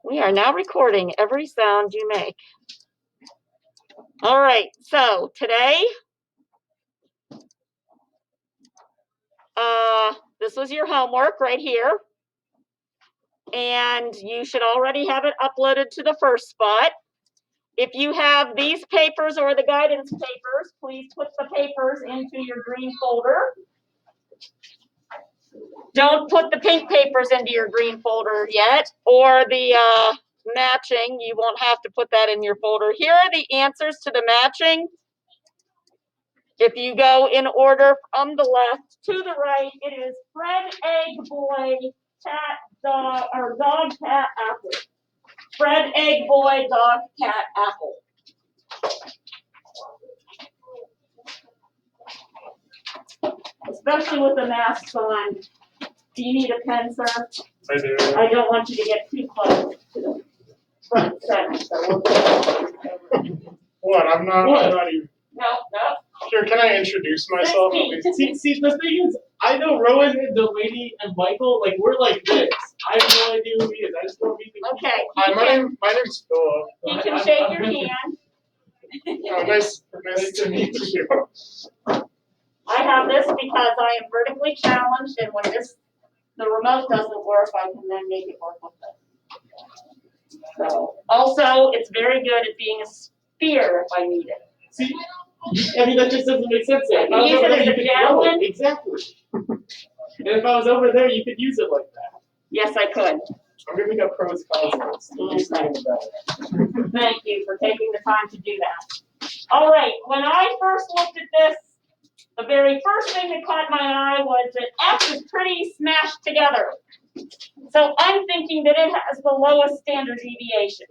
We are now recording every sound you make. All right, so today, this was your homework right here. And you should already have it uploaded to the first spot. If you have these papers or the guidance papers, please put the papers into your green folder. Don't put the pink papers into your green folder yet, or the matching. You won't have to put that in your folder. Here are the answers to the matching. If you go in order from the left to the right, it is Fred, egg, boy, cat, dog, or dog, cat, apple. Fred, egg, boy, dog, cat, apple. Especially with the masks on. Do you need a pen, sir? I do. I don't want you to get too close to the front center. So What? I'm not even. No. Here, can I introduce myself? See, the thing is, I know Rowan and the lady and Michael, like, we're like this. I have no idea who he is. I just don't meet the Okay. Hi, my name's Philip. You can shake your hand. Oh, nice to meet you. I have this because I am vertically challenged, and when the remote doesn't work, I can then make it work with it. So, also, it's very good at being a sphere if I need it. See, I mean, that just doesn't make sense. I can use it as a javelin. Exactly. And if I was over there, you could use it like that. Yes, I could. I'm giving up pros cons. Thank you for taking the time to do that. All right, when I first looked at this, the very first thing that caught my eye was that F is pretty smashed together. So I'm thinking that it has the lowest standard deviation.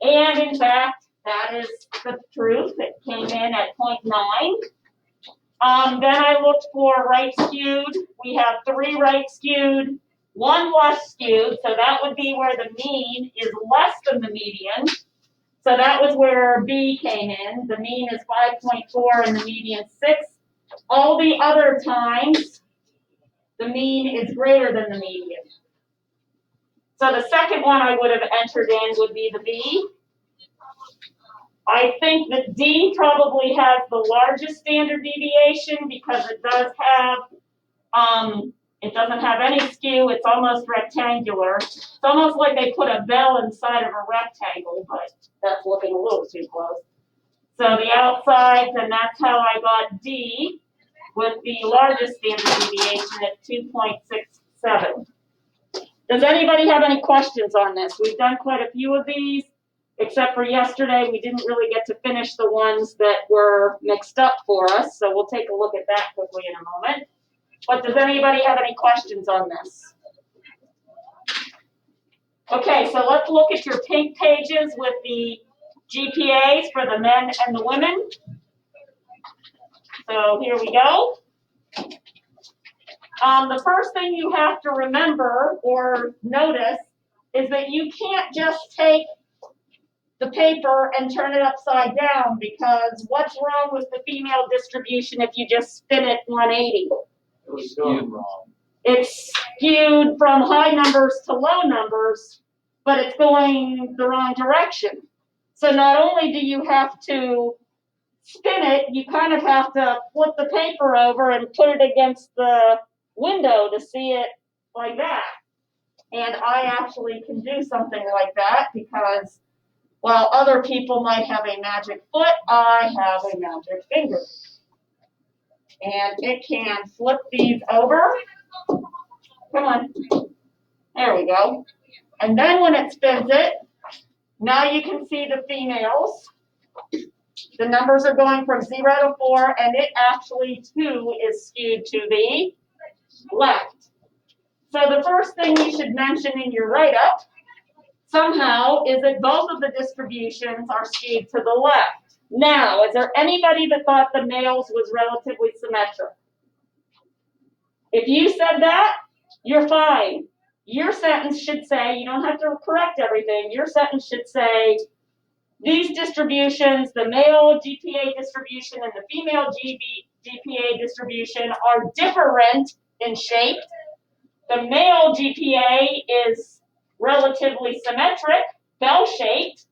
And in fact, that is the truth. It came in at 0.9. Then I looked for right skewed. We have 3 right skewed, 1 left skewed. So that would be where the mean is less than the median. So that was where B came in. The mean is 5.4 and the median 6. All the other times, the mean is greater than the median. So the second one I would have entered in would be the B. I think that D probably has the largest standard deviation because it does have, it doesn't have any skew. It's almost rectangular. It's almost like they put a bell inside of a rectangle, but that's looking a little too close. So the outsides, and that's how I got D with the largest standard deviation at 2.67. Does anybody have any questions on this? We've done quite a few of these. Except for yesterday, we didn't really get to finish the ones that were mixed up for us, so we'll take a look at that quickly in a moment. But does anybody have any questions on this? Okay, so let's look at your pink pages with the GPAs for the men and the women. So here we go. The first thing you have to remember or notice is that you can't just take the paper and turn it upside down, because what's wrong with the female distribution if you just spin it 180? It was skewed wrong. It's skewed from high numbers to low numbers, but it's going the wrong direction. So not only do you have to spin it, you kind of have to flip the paper over and put it against the window to see it like that. And I actually can do something like that because while other people might have a magic foot, I have a magic finger. And it can flip these over. Come on. There we go. And then when it spins it, now you can see the females. The numbers are going from 0 to 4, and it actually, too, is skewed to the left. So the first thing you should mention in your write-up somehow is that both of the distributions are skewed to the left. Now, is there anybody that thought the males was relatively symmetric? If you said that, you're fine. Your sentence should say, you don't have to correct everything, your sentence should say, these distributions, the male GPA distribution and the female GPA distribution are different in shape. The male GPA is relatively symmetric, bell-shaped,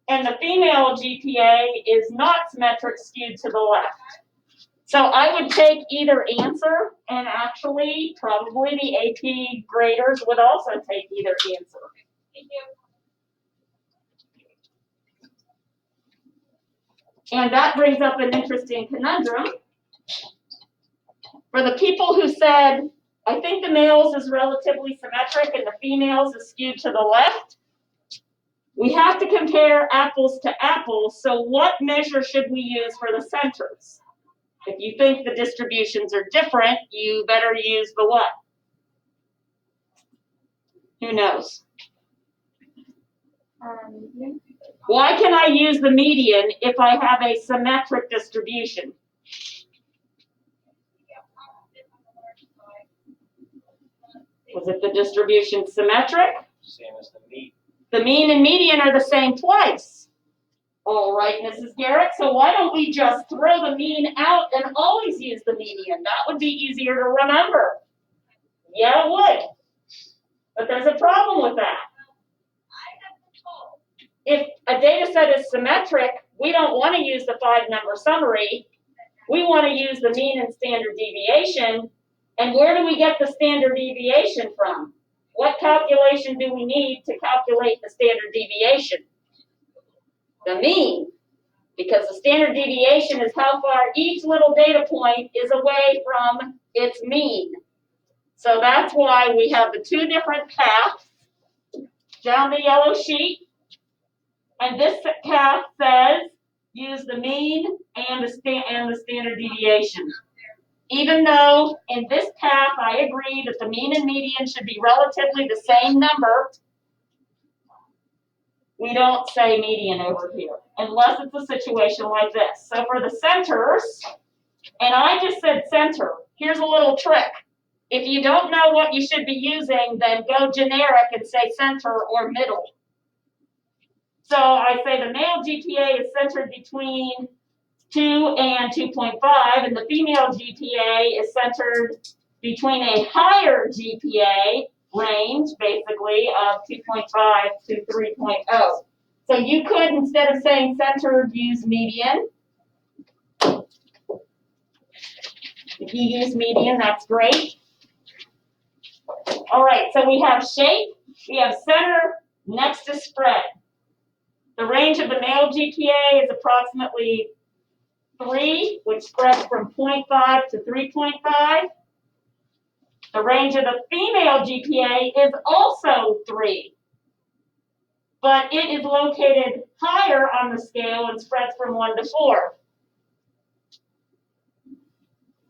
and the female GPA is not symmetric, skewed to the left. So I would take either answer, and actually probably the AP graders would also take either answer. Thank you. And that brings up an interesting conundrum. For the people who said, I think the males is relatively symmetric and the females is skewed to the left, we have to compare apples to apples, so what measure should we use for the centers? If you think the distributions are different, you better use the what? Who knows? Why can I use the median if I have a symmetric distribution? Was it the distribution symmetric? Same as the mean. The mean and median are the same twice. All right, Mrs. Garrett, so why don't we just throw the mean out and always use the median? That would be easier to remember. Yeah, it would. But there's a problem with that. If a data set is symmetric, we don't want to use the 5-number summary. We want to use the mean and standard deviation. And where do we get the standard deviation from? What calculation do we need to calculate the standard deviation? The mean, because the standard deviation is how far each little data point is away from its mean. So that's why we have the 2 different paths down the yellow sheet. And this path says use the mean and the standard deviation. Even though in this path I agree that the mean and median should be relatively the same number, we don't say median over here, unless it's a situation like this. So for the centers, and I just said center, here's a little trick. If you don't know what you should be using, then go generic and say center or middle. So I say the male GPA is centered between 2 and 2.5, and the female GPA is centered between a higher GPA range, basically, of 2.5 to 3.0. So you could, instead of saying centered, use median. If you use median, that's great. All right, so we have shape, we have center, next is spread. The range of the male GPA is approximately 3, which spreads from 0.5 to 3.5. The range of the female GPA is also 3, but it is located higher on the scale and spreads from 1 to 4.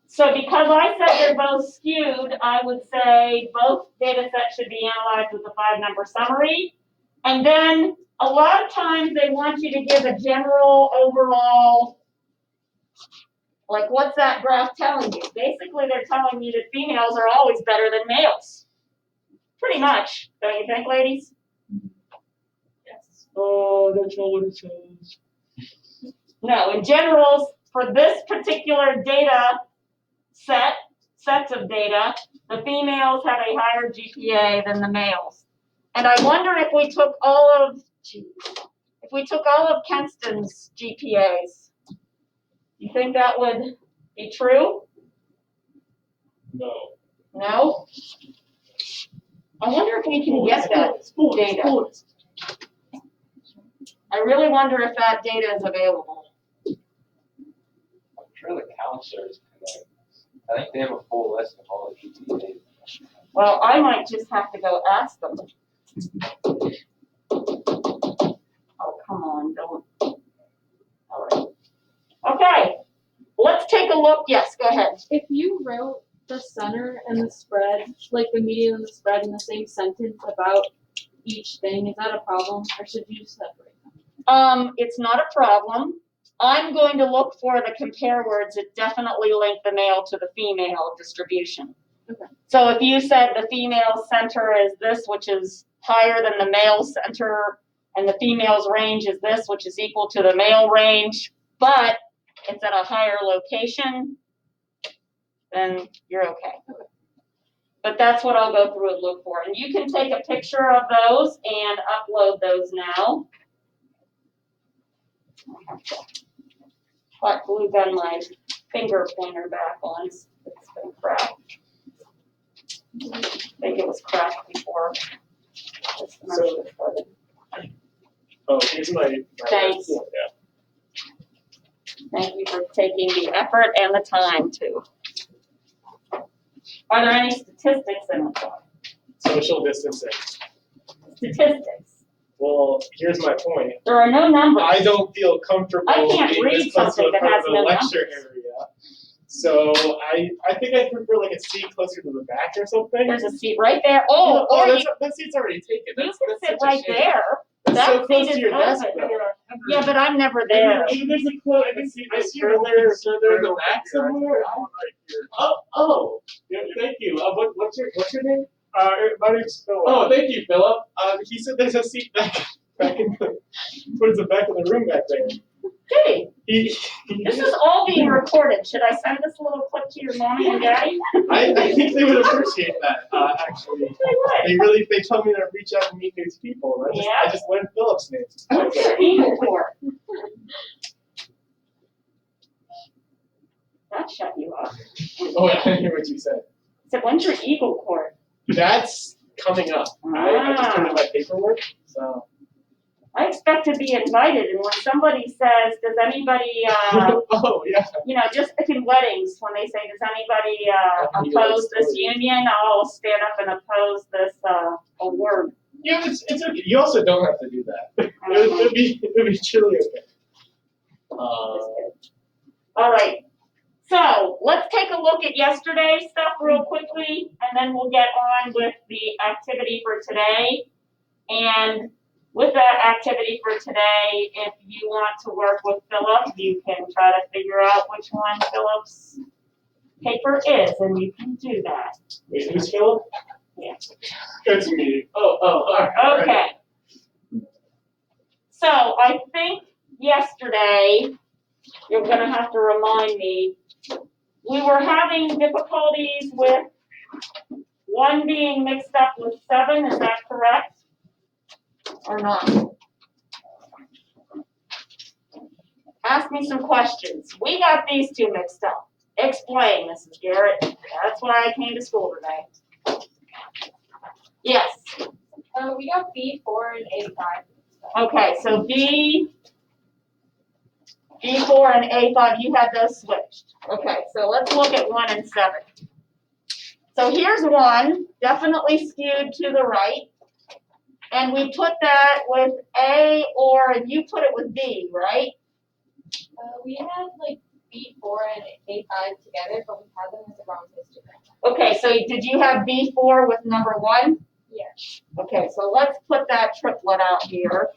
So because I said they're both skewed, I would say both data sets should be analyzed with a 5-number summary. And then a lot of times they want you to give a general overall, like what's that graph telling you? Basically they're telling you that females are always better than males. Pretty much, don't you think, ladies? Yes. Oh, that's not what it says. No, in general, for this particular data sets of data, the females have a higher GPA than the males. And I wonder if we took all of Kenston's GPAs, you think that would be true? No. No? I wonder if we can get that data. I really wonder if that data is available. I'm sure the counselors can, I think they have a full list of all the GPAs. Well, I might just have to go ask them. Oh, come on, don't. All right. Okay, let's take a look. Yes, go ahead. If you wrote the center and the spread, like the median and the spread in the same sentence about each thing, is that a problem, or should you separate them? It's not a problem. I'm going to look for the compare words that definitely link the male to the female distribution. Okay. So if you said the female center is this, which is higher than the male center, and the female's range is this, which is equal to the male range, but it's at a higher location, then you're okay. But that's what I'll go through and look for. And you can take a picture of those and upload those now. Hot glue gun my finger pointer back on. It's been cracked. I think it was cracked before. This semester started. Oh, here's my. Thank you. Yeah. Thank you for taking the effort and the time to. Are there any statistics in it? Social distancing. Statistics. Well, here's my point. There are no numbers. I don't feel comfortable I can't being read this close to something the that front has of the no lecture numbers. area. So I think I prefer like a seat closer to the back or something. There's a seat right there. Oh, or you, that seat's already taken. you That's, can that's sit such a right shame. there. It's That so close seat to is your desk open. though. Yeah, but I'm never there. Maybe there's a quote. I see further in the back here. somewhere. Right here. Oh, yeah, thank you. What's your name? My name's Philip. Oh, thank you, Philip. He said there's a seat back in the towards the back of the room back there. Hey, He this is all being recorded. Should I send this little clip to your mommy and daddy? I think they would appreciate that, actually. They would. They told me to reach out and meet these people. And Yeah. I just learned Philip's name. What's your email for? That shut you up. Oh, I didn't hear what you said. So when's your Eagle Court? That's coming up. I just turned in my paperwork, so. I expect to be invited, and when somebody says, does anybody, Oh, yeah. you know, just like in weddings, when they say, does anybody oppose this union, I'll stand up and oppose this award. Yeah, it's okay. You also don't have to do that. It'd be chilly okay. All right. So let's take a look at yesterday's stuff real quickly, and then we'll get on with the activity for today. And with that activity for today, if you want to work with Philip, you can try to figure out which one Philip's paper is, and you can do that. Wait, who's Philip? Yeah. Good to meet you. All right. Okay. So I think yesterday, you're gonna have to remind me, we were having difficulties with 1 being mixed up with 7, is that correct? Or not? Ask me some questions. We got these 2 mixed up. Explain, Mrs. Garrett. That's why I came to school today. Yes. We got B4 and A5. Okay, so B4 and A5, you had those switched. Okay, so let's look at 1 and 7. So here's 1, definitely skewed to the right. And we put that with A, or, and you put it with B, right? We had like B4 and A5 together, but we had them as the wrong histogram. Okay, so did you have B4 with number 1? Yes. Okay, so let's put that triplet out here.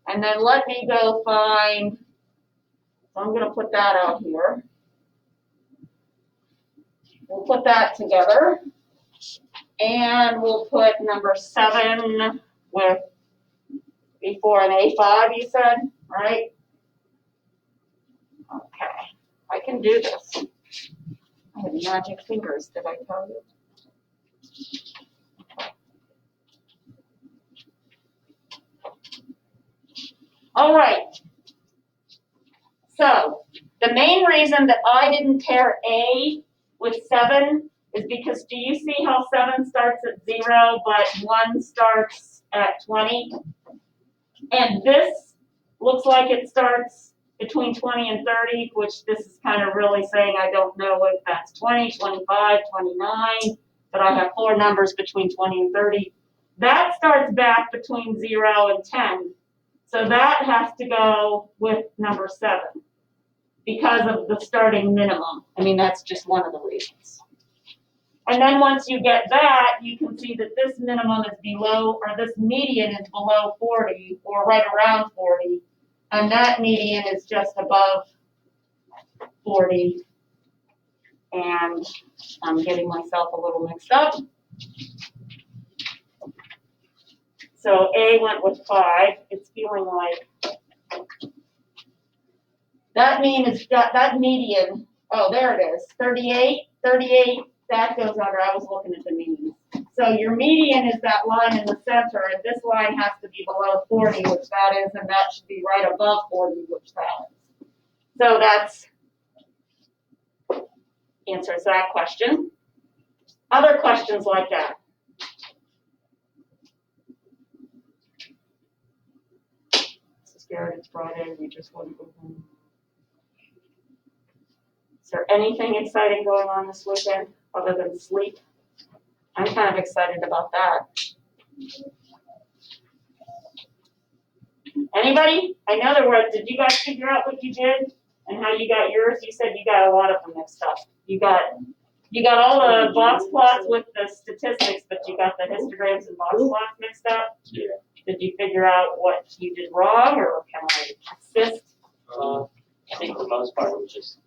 And then let me go find, so I'm gonna put that out here. We'll put that together. And we'll put number 7 with B4 and A5, you said, right? Okay, I can do this. I have magic fingers, did I tell you? All right. So the main reason that I didn't pair A with 7 is because do you see how 7 starts at 0, but 1 starts at 20? And this looks like it starts between 20 and 30, which this is kind of really saying I don't know if that's 20, 25, 29, but I have 4 numbers between 20 and 30. That starts back between 0 and 10. So that has to go with number 7 because of the starting minimum. I mean, that's just one of the reasons. And then once you get that, you can see that this minimum is below, or this median is below 40, or right around 40. And that median is just above 40. And I'm getting myself a little mixed up. So A went with 5. It's feeling like that mean is that median. Oh, there it is. 38, 38, that goes under, I was looking at the means. So your median is that line in the center, and this line has to be below 40, which that is, and that should be right above 40, which that is. So that's answers that question. Other questions like that? This is Garrett, it's Friday, we just want to go home. Is there anything exciting going on this weekend other than sleep? I'm kind of excited about that. Anybody? I know there were, did you guys figure out what you did and how you got yours? You said you got a lot of them mixed up. You got all the box plots with the statistics, but you got the histograms and box plots mixed up? Yeah. Did you figure out what you did wrong, or can I assist? I think for the most part, it was just,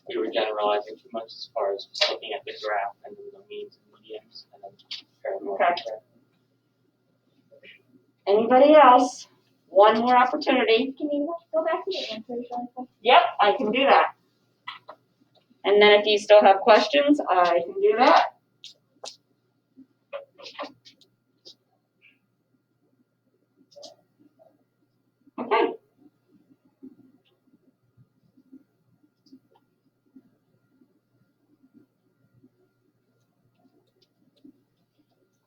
we were generalizing too much as far as just looking at the graph and then the means and medians and then comparing more. Okay. Anybody else? One more opportunity. Can you go back to the answers really quick? Yep, I can do that. And then if you still have questions, I can do that. Okay.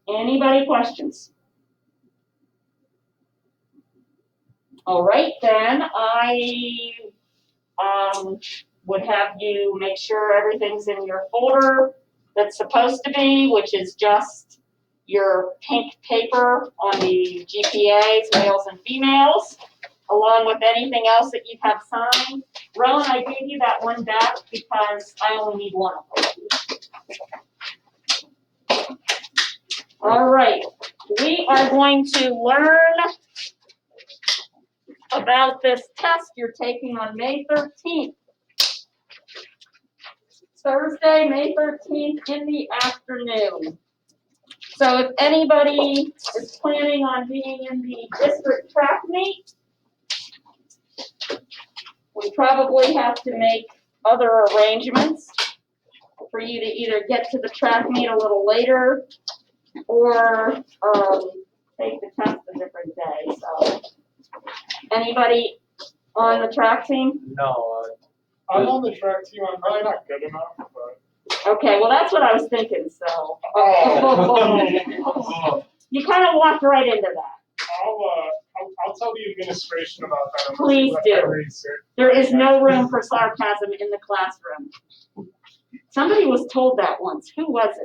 Anybody questions? All right, then I would have you make sure everything's in your folder that's supposed to be, which is just your pink paper on the GPAs, males and females, along with anything else that you have signed. Rowan, I gave you that one back because I only need one of them. All right, we are going to learn about this test you're taking on May 13th. Thursday, May 13th in the afternoon. So if anybody is planning on being in the district track meet, we probably have to make other arrangements for you to either get to the track meet a little later or take the test a different day. So anybody on the track team? No, I'm on the track team. I'm probably not good enough, but. Okay, well, that's what I was thinking, so. Oh. You kind of walked right into that. I'll tell the administration about that. Please Let do. them research. There is no room for sarcasm in the classroom. Somebody was told that once. Who was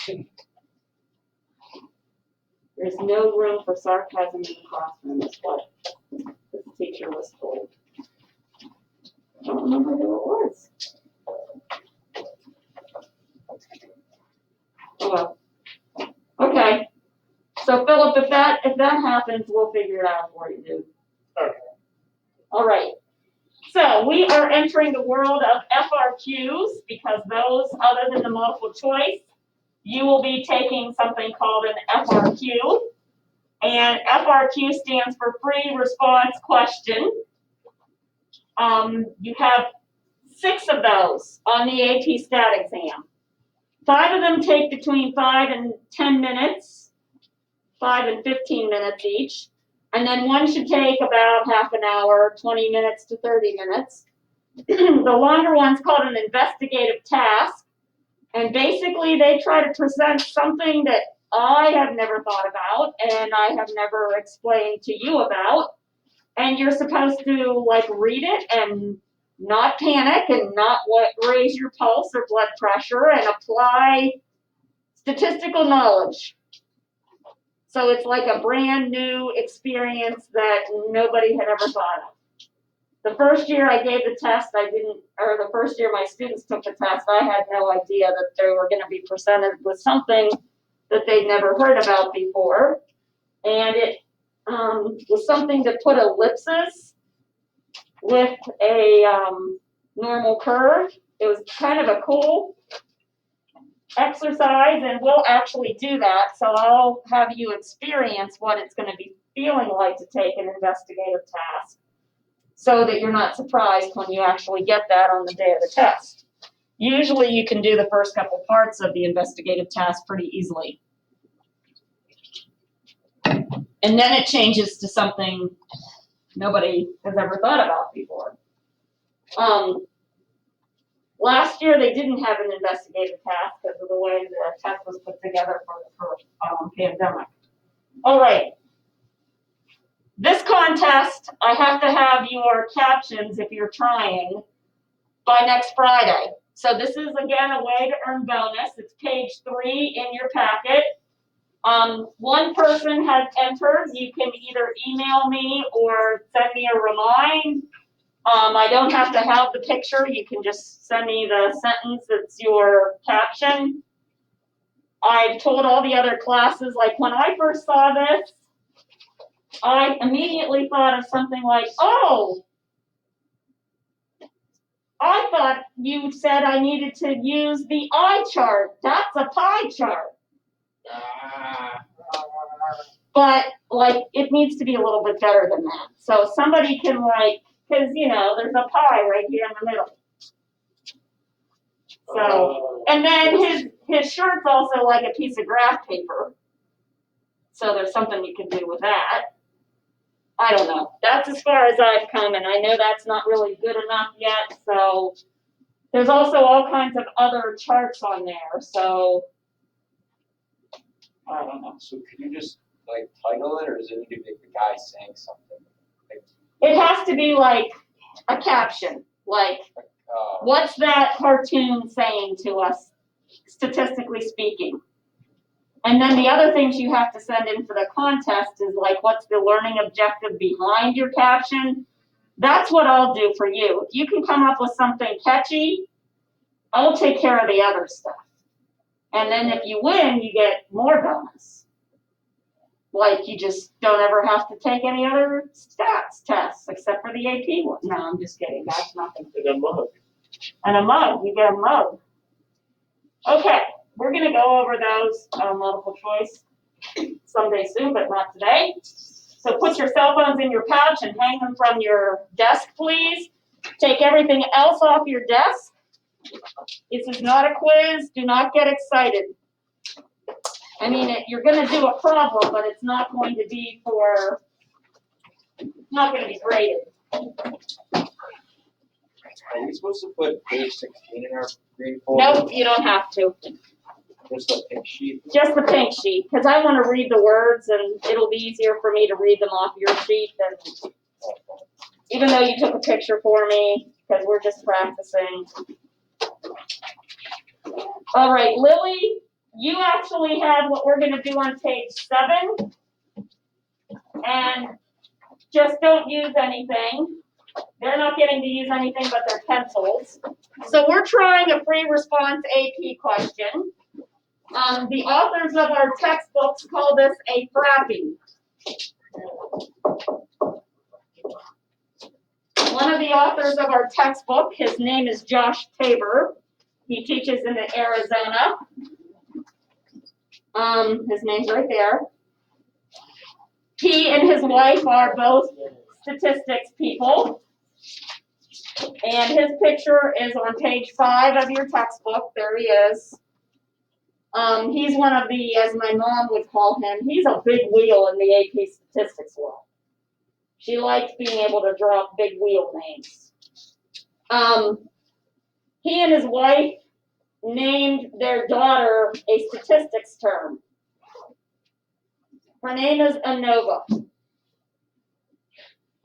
it? There's no room for sarcasm in the classroom, is what the teacher was told. I don't remember who it was. Oh well. Okay. So Philip, if that happens, we'll figure it out for you, dude. Okay. All right. So we are entering the world of FRQs because those, other than the multiple choice, you will be taking something called an FRQ. And FRQ stands for free response question. You have 6 of those on the AP Stat exam. 5 of them take between 5 and 10 minutes, 5 and 15 minutes each. And then one should take about half an hour, 20 minutes to 30 minutes. The longer one's called an investigative task. And basically they try to present something that I have never thought about and I have never explained to you about. And you're supposed to like read it and not panic and not raise your pulse or blood pressure and apply statistical knowledge. So it's like a brand new experience that nobody had ever thought of. The first year I gave the test, the first year my students took the test, I had no idea that they were going to be presented with something that they'd never heard about before. And it was something to put ellipses with a normal curve. It was kind of a cool exercise, and we'll actually do that. So I'll have you experience what it's going to be feeling like to take an investigative task so that you're not surprised when you actually get that on the day of the test. Usually you can do the first couple parts of the investigative task pretty easily. And then it changes to something nobody has ever thought about before. Last year they didn't have an investigative task because of the way the test was put together for the pandemic. All right. This contest, I have to have your captions if you're trying by next Friday. So this is again a way to earn bonus. It's page 3 in your packet. One person has entered. You can either email me or send me a remind. I don't have to have the picture. You can just send me the sentence that's your caption. I've told all the other classes, like when I first saw this, I immediately thought of something like, oh, I thought you said I needed to use the eye chart. That's a pie chart. But, like, it needs to be a little bit better than that. So somebody can, like, because, you know, there's a pie right here in the middle. So, and then his shirt's also like a piece of graph paper. So there's something you can do with that. I don't know. That's as far as I've come, and I know that's not really good enough yet. So there's also all kinds of other charts on there. So I don't know. So could you just like title it, or does it need to be the guy saying something? Like, it has to be like a caption, like what's that cartoon saying to us, statistically speaking? And then the other things you have to send in for the contest is like, what's the learning objective behind your caption? That's what I'll do for you. If you can come up with something catchy, I'll take care of the other stuff. And then if you win, you get more bonus. Like you just don't ever have to take any other stats tests except for the AP one. No, I'm just kidding. That's nothing. And a mug. And a mug. You get a mug. Okay. We're going to go over those multiple choice someday soon, but not today. So put your cell phones in your pouch and hang them from your desk, please. Take everything else off your desk. This is not a quiz. Do not get excited. I mean, you're going to do a problem, but it's not going to be not going to be graded. are we supposed to put page 16 in our green folder? Nope, you don't have to. Just a pink sheet. Just the pink sheet, because I want to read the words, and it'll be easier for me to read them off your sheet than, even though you took a picture for me, because we're just practicing. All right, Lily, you actually have what we're going to do on page 7, and just don't use anything. They're not getting to use anything but their pencils. So we're trying a free response AP question. The authors of our textbooks call this a FRQ. One of the authors of our textbook, his name is Josh Tabor. He teaches in Arizona. His name's right there. He and his wife are both statistics people. And his picture is on page 5 of your textbook. There he is. He's one of the, as my mom would call him, he's a big wheel in the AP statistics world. She likes being able to draw big wheel names. He and his wife named their daughter a statistics term. Her name is ANOVA.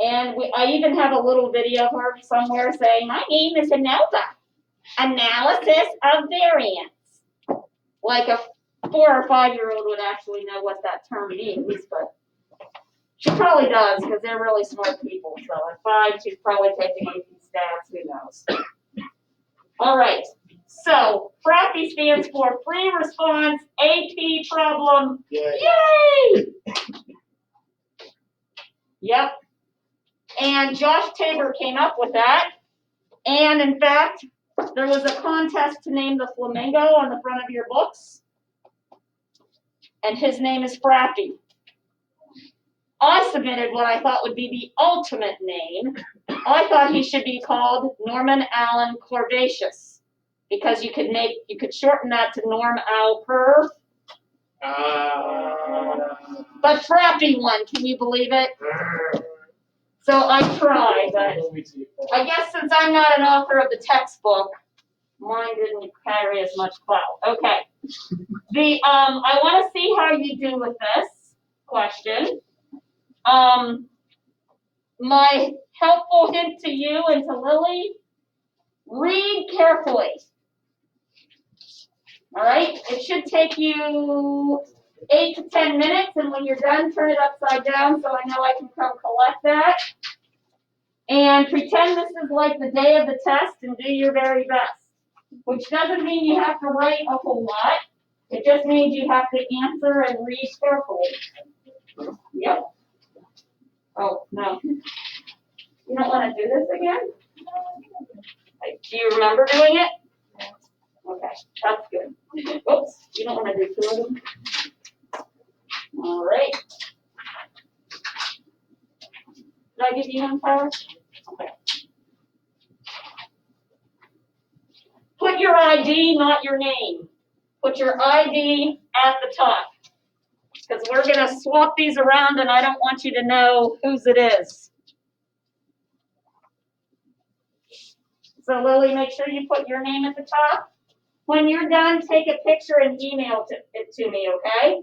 And I even have a little video of her somewhere saying, my name is ANOVA, analysis of variance. Like a 4 or 5-year-old would actually know what that term means, but she probably does because they're really smart people. So at 5, she's probably taking AP stats, who knows. All right, so FRQ stands for Free Response AP Problem. Yay! Yep. And Josh Tabor came up with that. And in fact, there was a contest to name the flamingo on the front of your books. And his name is FRQ. I submitted what I thought would be the ultimate name. I thought he should be called Norman Allen Corvacious. Because you could shorten that to Norm Al Per, but frappy one, can you believe it? So I try, but I guess since I'm not an author of the textbook, mine didn't carry as much clout. Okay. I want to see how you do with this question. My helpful hint to you and to Lily, read carefully. All right? It should take you 8 to 10 minutes, and when you're done, turn it upside down so I know I can come collect that. And pretend this is like the day of the test and do your very best. Which doesn't mean you have to write a whole lot. It just means you have to answer and read carefully. Yep. Oh, no. You don't want to do this again? Do you remember doing it? Okay, that's good. Oops, you don't want to do two of them? All right. Did I give you one, Tyler? Okay. Put your ID, not your name. Put your ID at the top. Because we're going to swap these around and I don't want you to know whose it is. So Lily, make sure you put your name at the top. When you're done, take a picture and email it to me, okay?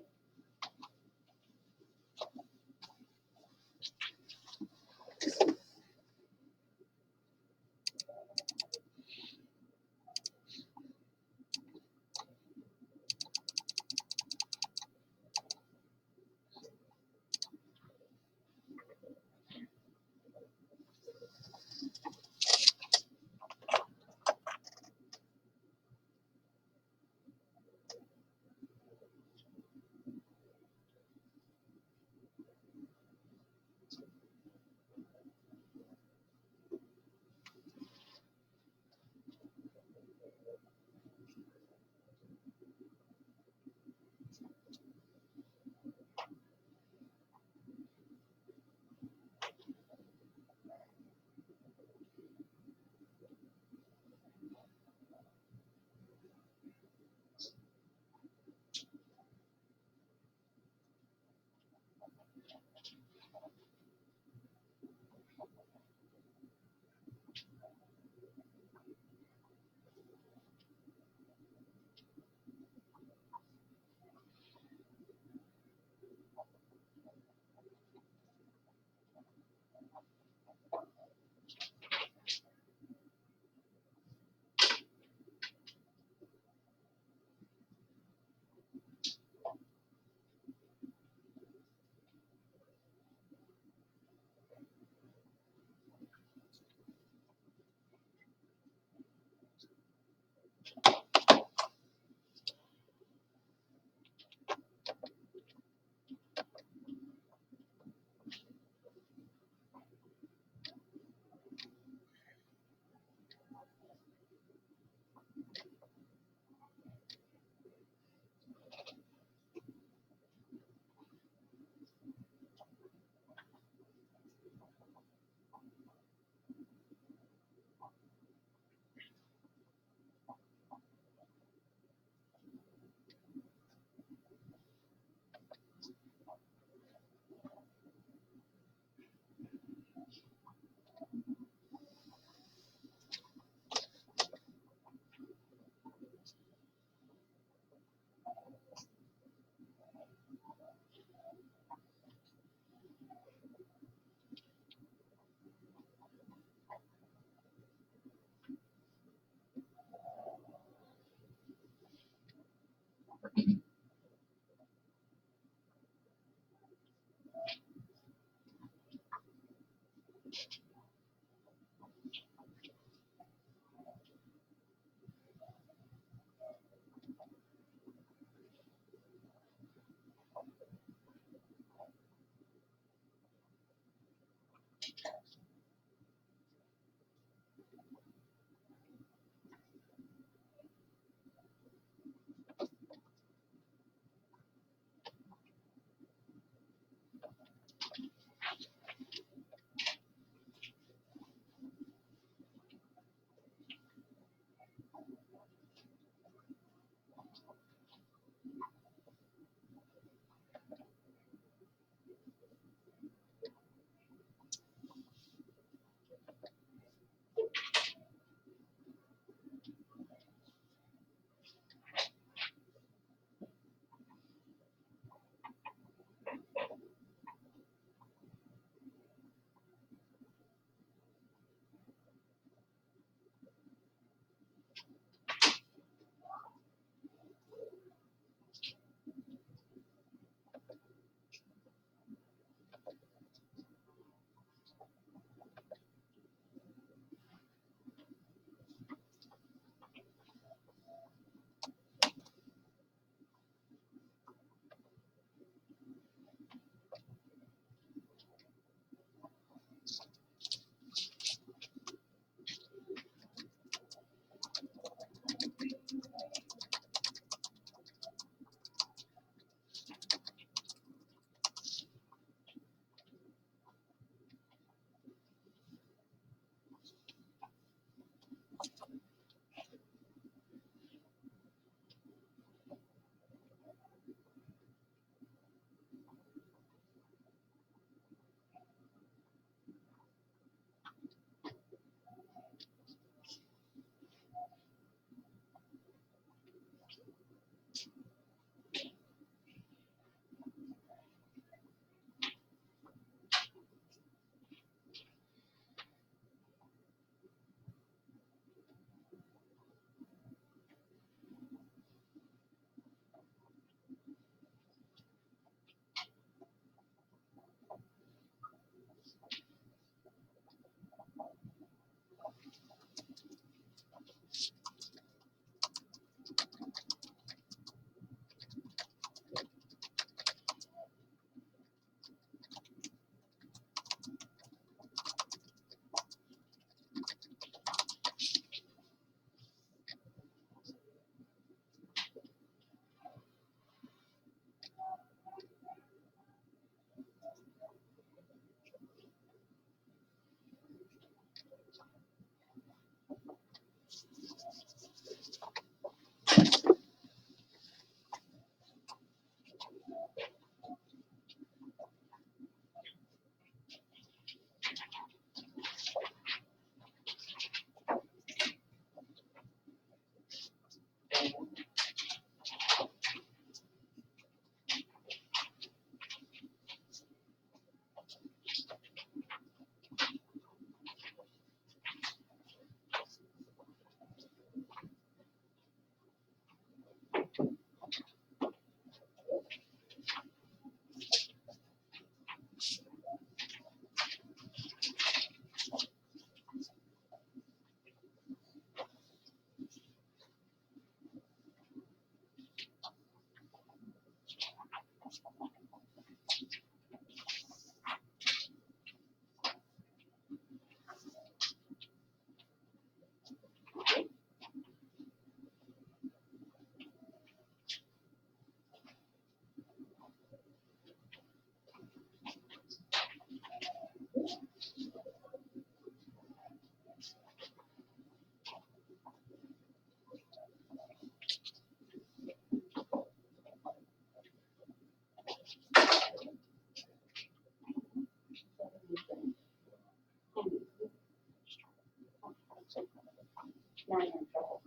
Now you're in trouble.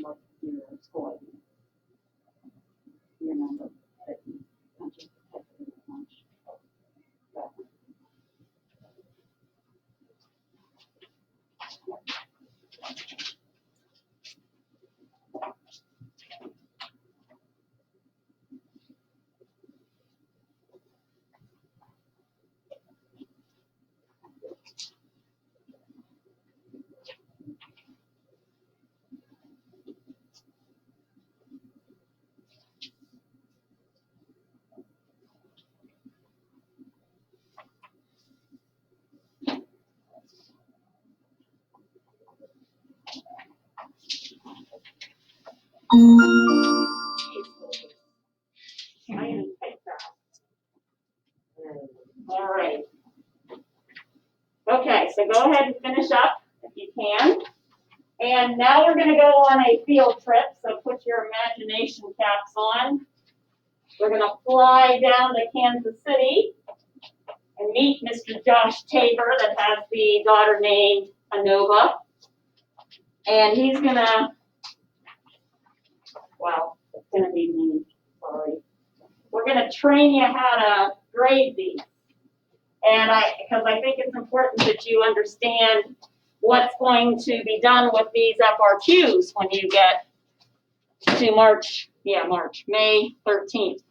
What your score, your number that you punch it punch. I didn't take that. All right. Okay, so go ahead and finish up if you can. And now we're gonna go on a field trip, so put your imagination caps on. We're gonna fly down to Kansas City and meet Mr. Josh Tabor that has the daughter named Anova. And he's gonna, well, it's gonna be mean, sorry. We're gonna train you how to grade these. And because I think it's important that you understand what's going to be done with these FRQs when you get to May 13th.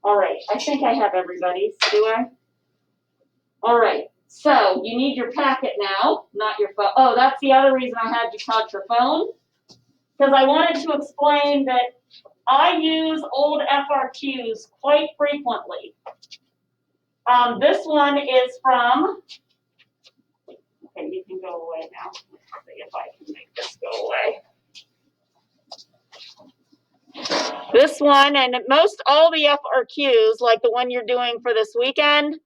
All right, I think I have everybody's, do I? All right, so you need your packet now, not your phone. Oh, that's the other reason I had you touch your phone, because I wanted to explain that I use old FRQs quite frequently. This one is from, okay, you can go away now. Let's see if I can make this go away. This one, and most all the FRQs, like the one you're doing for this weekend,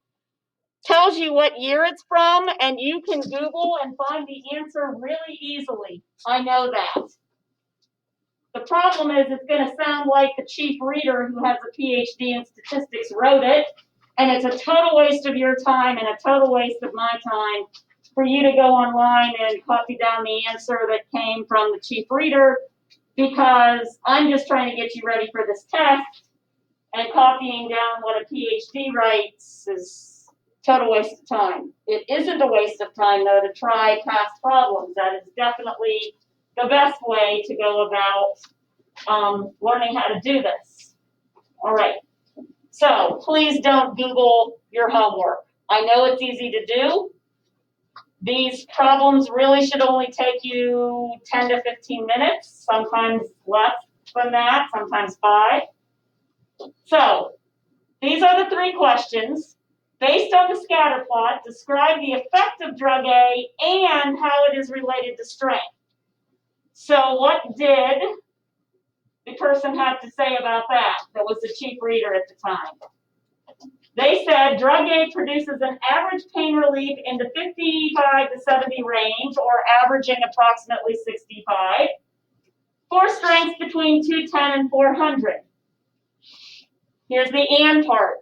tells you what year it's from, and you can Google and find the answer really easily. I know that. The problem is it's going to sound like the chief reader who has a PhD in statistics wrote it, and it's a total waste of your time and a total waste of my time for you to go online and copy down the answer that came from the chief reader, because I'm just trying to get you ready for this test, and copying down what a PhD writes is total waste of time. It isn't a waste of time, though, to try past problems. That is definitely the best way to go about learning how to do this. All right. So please don't Google your homework. I know it's easy to do. These problems really should only take you 10 to 15 minutes, sometimes less than that, sometimes 5. So these are the 3 questions. Based on the scatter plot, describe the effect of drug A and how it is related to strength. So what did the person have to say about that was the chief reader at the time? They said drug A produces an average pain relief in the 55 to 70 range, or averaging approximately 65, for strengths between 210 and 400. Here's the and part.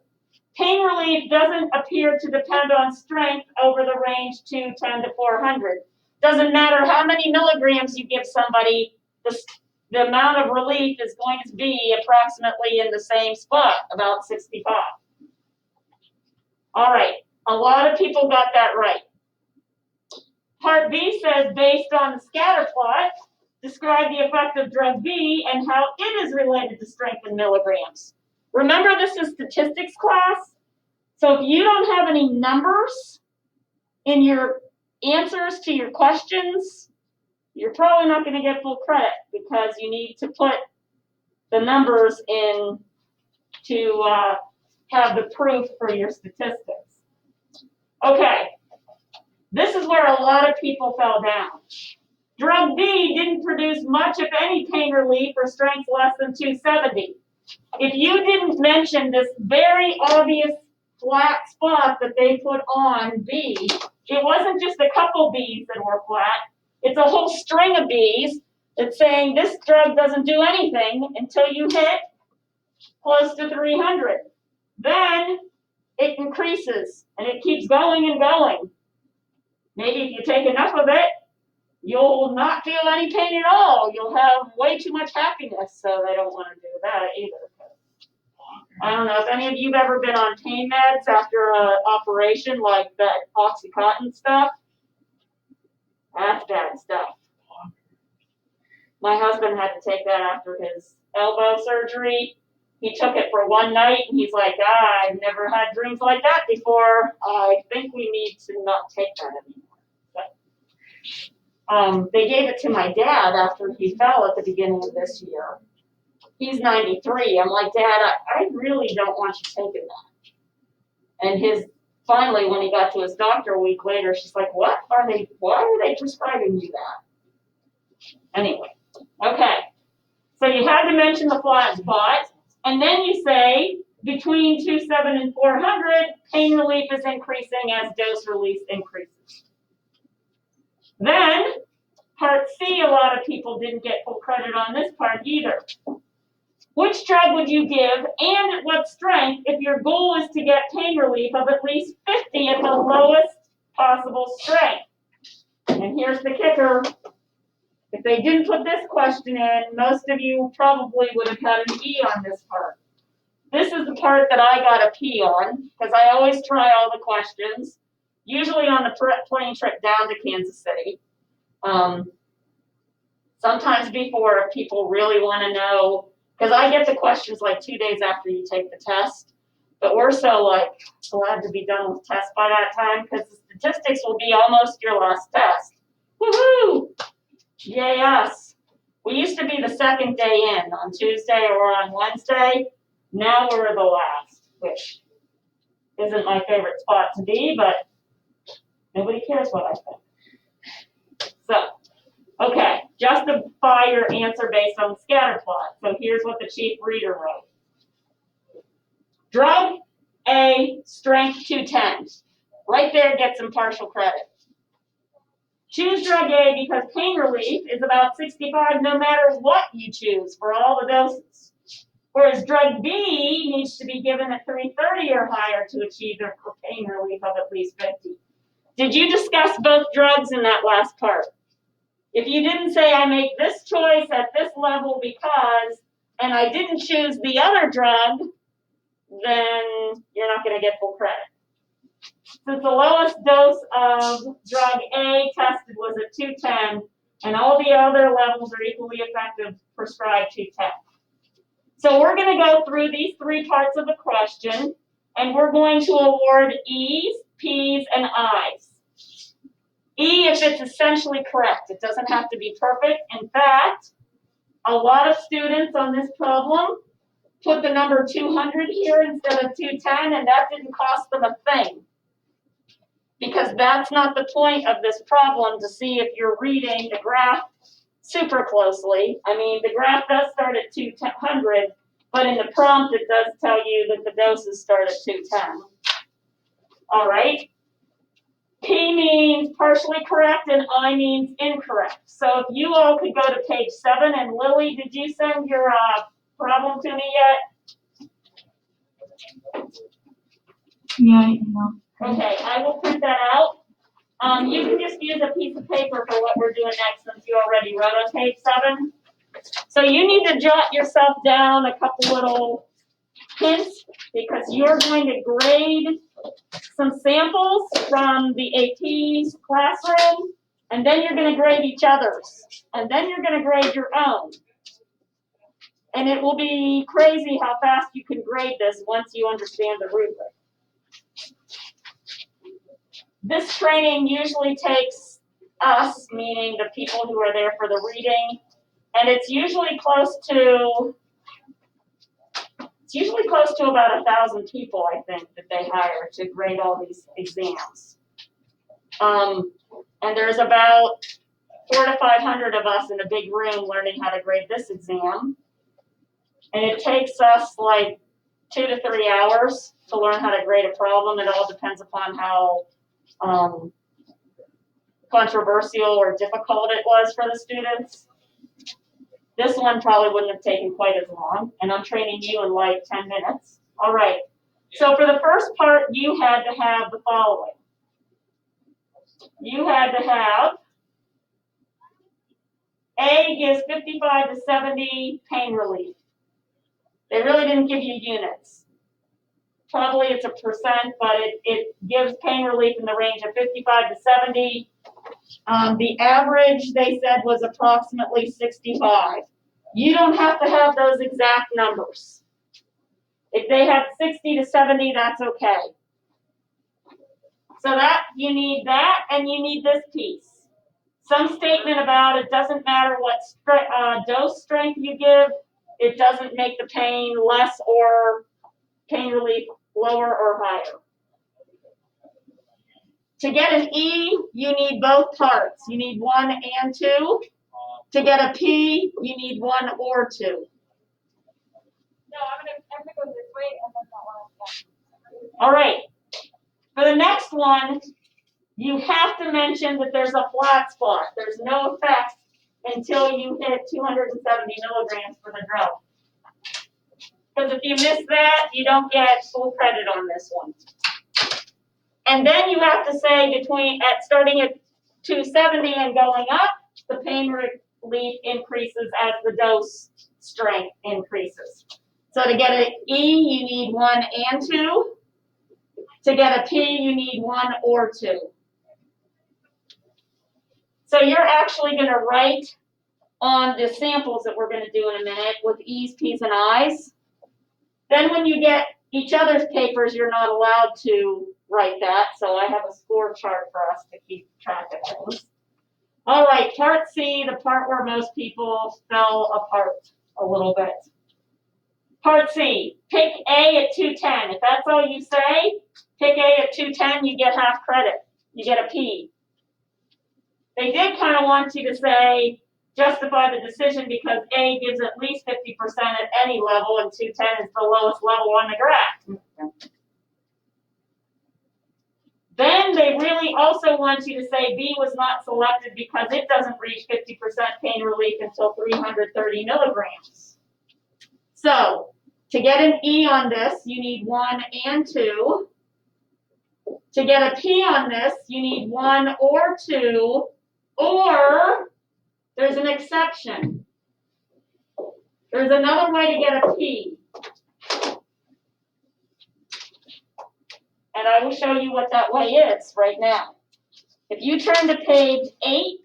Pain relief doesn't appear to depend on strength over the range 210 to 400. Doesn't matter how many milligrams you give somebody, the amount of relief is going to be approximately in the same spot, about 65. All right, a lot of people got that right. Part B says, based on the scatter plot, describe the effect of drug B and how it is related to strength in milligrams. Remember, this is statistics class, so if you don't have any numbers in your answers to your questions, you're probably not going to get full credit because you need to put the numbers in to have the proof for your statistics. Okay, this is where a lot of people fell down. Drug B didn't produce much, if any, pain relief for strengths less than 270. If you didn't mention this very obvious flat spot that they put on B, it wasn't just a couple B's that were flat, it's a whole string of B's that's saying this drug doesn't do anything until you hit close to 300. Then it increases and it keeps going and going. Maybe if you take enough of it, you'll not feel any pain at all. You'll have way too much happiness, so they don't want to do that either. I don't know if any of you have ever been on pain meds after an operation, like that Oxycontin stuff. That's bad stuff. My husband had to take that after his elbow surgery. He took it for one night, and he's like, I've never had dreams like that before. I think we need to not take that anymore. But, they gave it to my dad after he fell at the beginning of this year. He's 93. I'm like, Dad, I really don't want you taking that. And finally, when he got to his doctor a week later, she's like, why are they prescribing you that? Anyway, okay. So you had to mention the flat spot, and then you say, between 270 and 400, pain relief is increasing as dose release increases. Then, part C, a lot of people didn't get full credit on this part either. Which drug would you give and at what strength if your goal is to get pain relief of at least 50 at the lowest possible strength? And here's the kicker. If they didn't put this question in, most of you probably would have had an E on this part. This is the part that I got a P on, because I always try all the questions, usually on the plane trip down to Kansas City. Sometimes before, if people really want to know, because I get the questions like 2 days after you take the test, but we're so glad to be done with tests by that time, because the statistics will be almost your last test. Woohoo! Yay us. We used to be the second day in on Tuesday or on Wednesday. Now we're the last, which isn't my favorite spot to be, but nobody cares what I think. So, okay, justify your answer based on the scatter plot. So here's what the chief reader wrote. Drug A, strength 210. Right there gets some partial credit. Choose drug A because pain relief is about 65 no matter what you choose for all the doses. Whereas drug B needs to be given at 330 or higher to achieve the pain relief of at least 50. Did you discuss both drugs in that last part? If you didn't say, I make this choice at this level because, and I didn't choose the other drug, then you're not going to get full credit. Since the lowest dose of drug A tested was at 210, and all the other levels are equally effective, prescribed 210. So we're going to go through these three parts of the question, and we're going to award E's, P's, and I's. E if it's essentially correct. It doesn't have to be perfect. In fact, a lot of students on this problem put the number 200 here instead of 210, and that didn't cost them a thing. Because that's not the point of this problem, to see if you're reading the graph super closely. I mean, the graph does start at 200, but in the prompt it does tell you that the doses start at 210. All right. P means partially correct and I means incorrect. So if you all could go to page 7, and Lily, did you send your problem to me yet? Yeah, no. Okay, I will print that out. You can just use a piece of paper for what we're doing next since you already wrote on page 7. So you need to jot yourself down a couple little hint, because you're going to grade some samples from the AP's classroom, and then you're going to grade each other's, and then you're going to grade your own. And it will be crazy how fast you can grade this once you understand the rubric. This training usually takes us, meaning the people who are there for the reading, and it's usually close to about 1,000 people, I think, that they hire to grade all these exams. And there's about 400 to 500 of us in a big room learning how to grade this exam. And it takes us like 2 to 3 hours to learn how to grade a problem. It all depends upon how controversial or difficult it was for the students. This one probably wouldn't have taken quite as long, and I'm training you in like 10 minutes. All right, so for the first part, you had to have the following. You had to have A gives 55 to 70 pain relief. They really didn't give you units. Probably it's a percent, but it gives pain relief in the range of 55 to 70. The average, they said, was approximately 65. You don't have to have those exact numbers. If they have 60 to 70, that's okay. So that, you need that, and you need this piece. Some statement about it doesn't matter what dose strength you give, it doesn't make the pain less or pain relief lower or higher. To get an E, you need both parts. You need 1 and 2. To get a P, you need 1 or 2. No, I'm gonna go this way and then that one. All right. For the next one, you have to mention that there's a flat spot. There's no effect until you hit 270 milligrams for the drug. Because if you miss that, you don't get full credit on this one. And then you have to say starting at 270 and going up, the pain relief increases as the dose strength increases. So to get an E, you need 1 and 2. To get a P, you need 1 or 2. So you're actually going to write on the samples that we're going to do in a minute with E's, P's, and I's. Then when you get each other's papers, you're not allowed to write that. So I have a score chart for us to keep track of things. All right, part C, the part where most people fell apart a little bit. Part C, pick A at 210. If that's all you say, pick A at 210, you get half credit. You get a P. They did kind of want you to say, justify the decision because A gives at least 50% at any level and 210 is the lowest level on the graph. Then they really also want you to say B was not selected because it doesn't reach 50% pain relief until 330 milligrams. So, to get an E on this, you need 1 and 2. To get a P on this, you need 1 or 2, or there's an exception. There's another way to get a P. And I will show you what that way is right now. If you turn to page 8,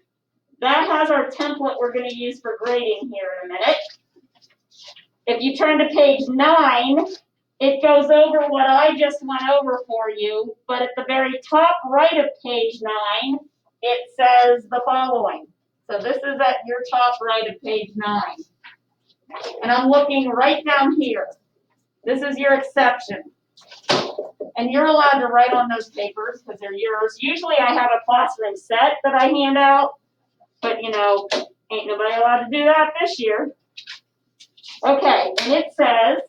that has our template we're going to use for grading here in a minute. If you turn to page 9, it goes over what I just went over for you, but at the very top right of page 9, it says the following. So this is at your top right of page 9. And I'm looking right down here. This is your exception. And you're allowed to write on those papers because they're yours. Usually I have a classroom set that I hand out, but ain't nobody allowed to do that this year. Okay, and it says,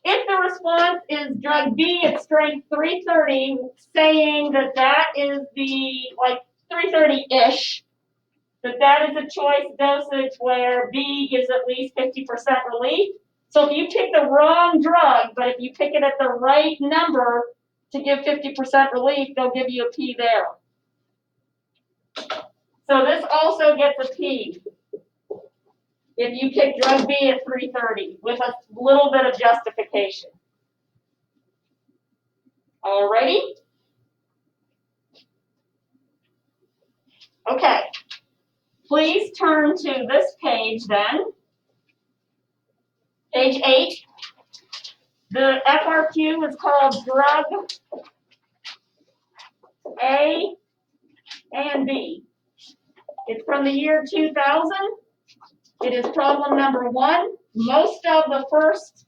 if the response is drug B at strength 330, saying that is the, 330-ish, that is a choice dosage where B gives at least 50% relief. So if you pick the wrong drug, but if you pick it at the right number to give 50% relief, they'll give you a P there. So this also gets a P. if you pick drug B at 3:30 with a little bit of justification. Alrighty? Okay. Please turn to this page then. Page 8. The FRQ is called drug A and B. It's from the year 2000. It is problem number 1. Most of the first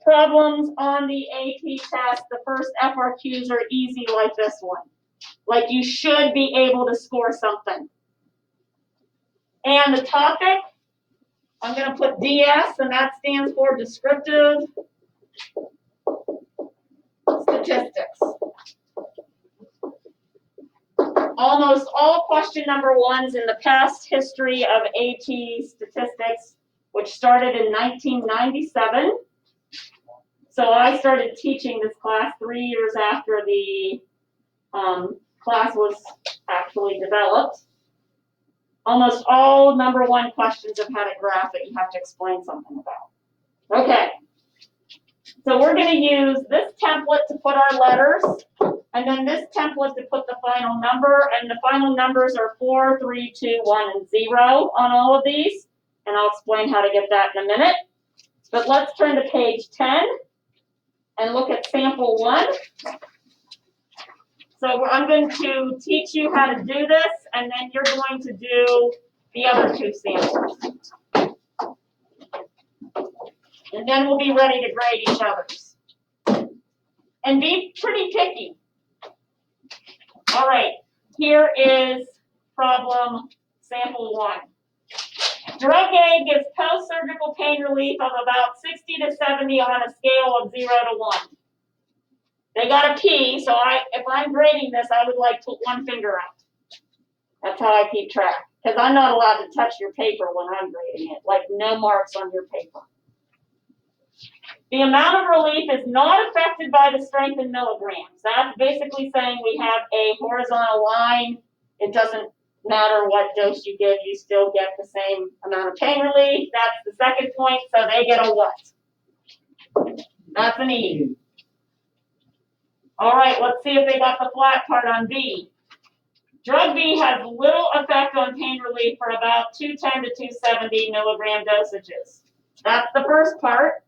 problems on the AP test, the first FRQs are easy like this one. Like you should be able to score something. And the topic, I'm going to put DS, and that stands for descriptive statistics. Almost all question number 1s in the past history of AP statistics, which started in 1997. So I started teaching this class 3 years after the class was actually developed. Almost all number 1 questions have had a graph that you have to explain something about. Okay. So we're going to use this template to put our letters, and then this template to put the final number, and the final numbers are 4, 3, 2, 1, and 0 on all of these, and I'll explain how to get that in a minute. But let's turn to page 10 and look at sample 1. So I'm going to teach you how to do this, and then you're going to do the other 2 samples. And then we'll be ready to grade each other's. And be pretty picky. All right, here is problem sample 1. Drug A gives post-surgical pain relief of about 60 to 70 on a scale of 0 to 1. They got a P, so if I'm grading this, I would like to put 1 finger out. That's how I keep track. Because I'm not allowed to touch your paper when I'm grading it. Like no marks on your paper. The amount of relief is not affected by the strength in milligrams. That's basically saying we have a horizontal line. It doesn't matter what dose you give, you still get the same amount of pain relief. That's the second point, so they get a what? That's an E. All right, let's see if they got the flat part on B. Drug B has little effect on pain relief for about 210 to 270 milligram dosages. That's the first part.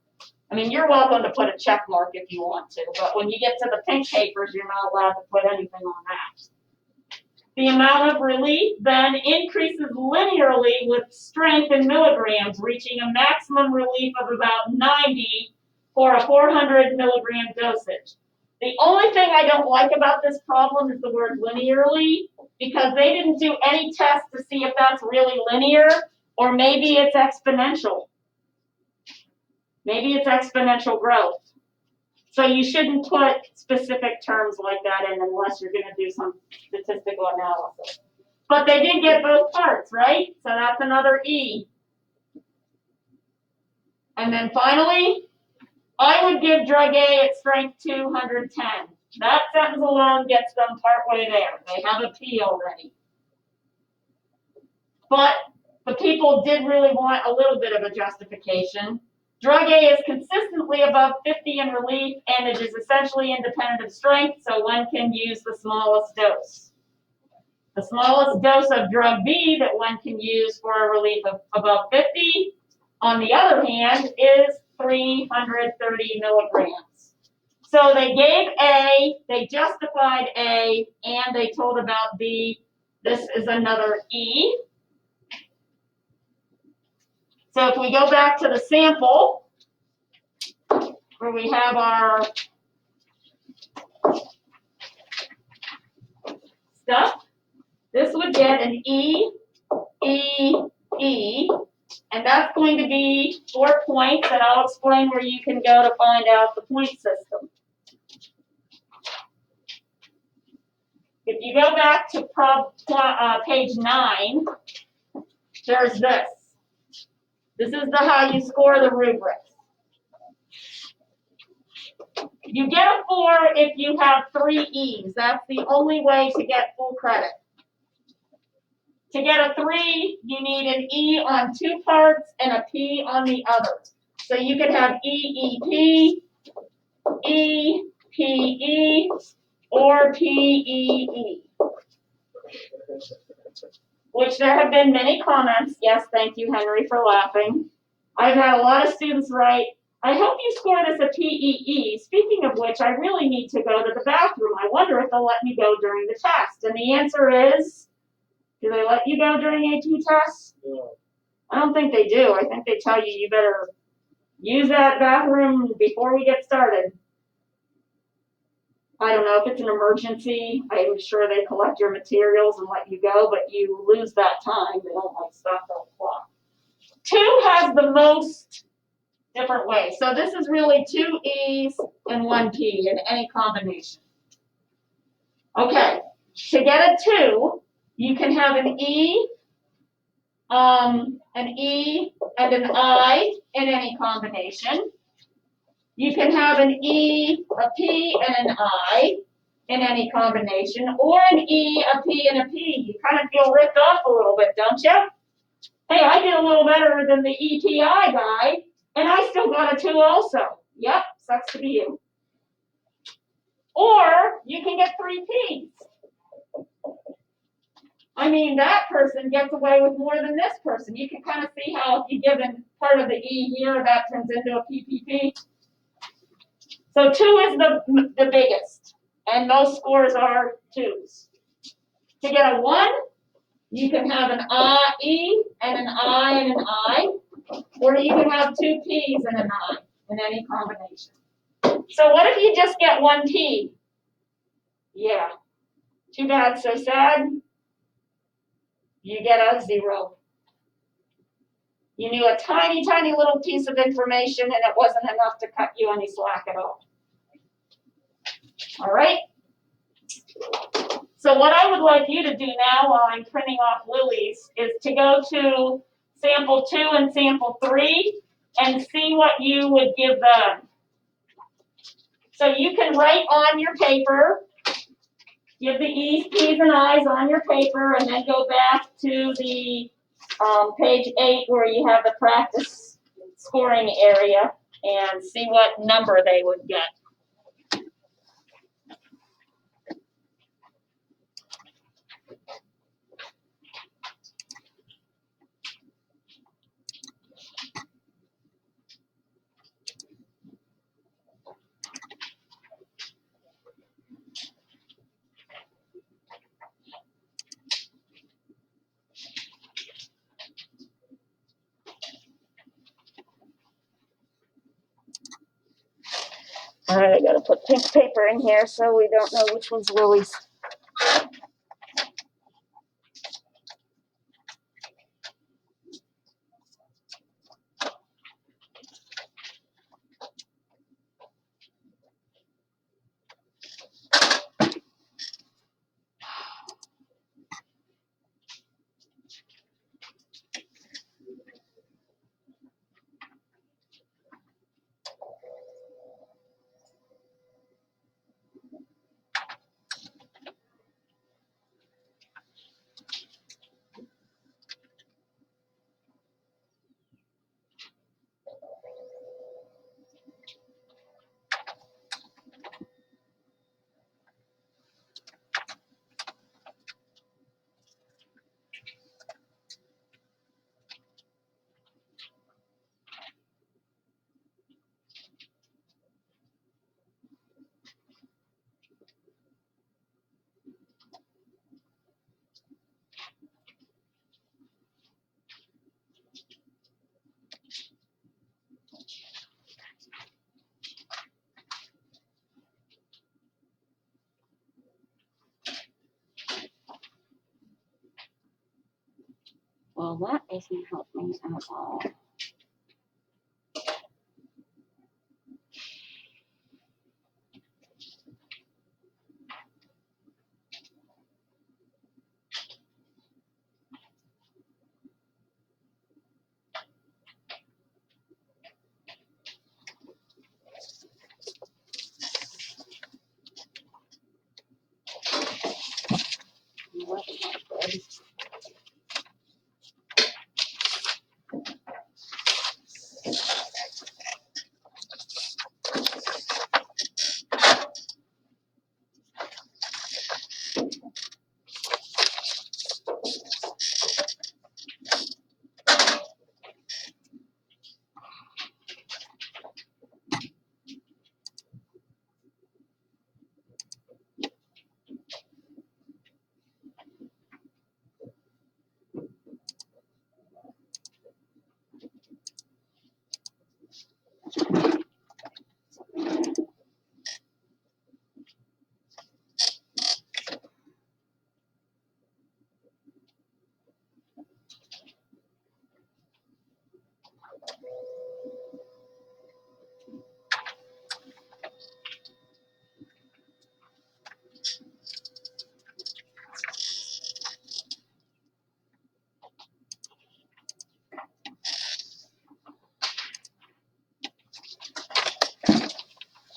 I mean, you're welcome to put a check mark if you want to, but when you get to the pink papers, you're not allowed to put anything on that. The amount of relief then increases linearly with strength in milligrams, reaching a maximum relief of about 90 for a 400 milligram dosage. The only thing I don't like about this problem is the word linearly, because they didn't do any tests to see if that's really linear, or maybe it's exponential. Maybe it's exponential growth. So you shouldn't put specific terms like that in unless you're going to do some statistical analysis. But they did get both parts, right? So that's another E. And then finally, I would give drug A at strength 210. That sentence alone gets them partway there. They have a P already. But the people did really want a little bit of a justification. Drug A is consistently above 50 in relief, and it is essentially independent of strength, so one can use the smallest dose. The smallest dose of drug B that one can use for a relief of above 50, on the other hand, is 330 milligrams. So they gave A, they justified A, and they told about B. This is another E. So if we go back to the sample, where we have our stuff, this would get an E, E, E, and that's going to be 4 points, and I'll explain where you can go to find out the point system. If you go back to page 9, there's this. This is how you score the rubrics. You get a 4 if you have 3 E's. That's the only way to get full credit. To get a 3, you need an E on 2 parts and a P on the other. So you could have EEP, EPE, or PEE. Which there have been many comments. Yes, thank you, Henry, for laughing. I've had a lot of students write, I hope you score this a PEE. Speaking of which, I really need to go to the bathroom. I wonder if they'll let me go during the test. And the answer is, do they let you go during AT tests? No. I don't think they do. I think they tell you you better use that bathroom before we get started. I don't know if it's an emergency. I'm sure they collect your materials and let you go, but you lose that time. They don't like stop the clock. 2 has the most different ways. So this is really 2 E's and 1 P in any combination. Okay, to get a 2, you can have an E and an I in any combination. You can have an E, a P, and an I in any combination, or an E, a P, and a P. You kind of feel ripped off a little bit, don't you? Hey, I did a little better than the EPI guy, and I still got a 2 also. Yep, sucks to be you. Or you can get 3 Ps. I mean, that person gets away with more than this person. You can kind of see how if you give in part of the E here, that turns into a PPP. So 2 is the biggest, and most scores are 2s. To get a 1, you can have an E and an I and an I, or you can have 2 Ps and an I in any combination. So what if you just get 1 P? Yeah, too bad, so sad. You get a 0. You knew a tiny, tiny little piece of information, and it wasn't enough to cut you any slack at all. All right? So what I would like you to do now while I'm printing off Lily's is to go to sample 2 and sample 3 and see what you would give them. So you can write on your paper, give the E's, P's, and I's on your paper, and then go back to the page 8 where you have the practice scoring area and see what number they would get. All right, I gotta put pink paper in here so we don't know which one's Lily's. Well, that doesn't help me at all. What?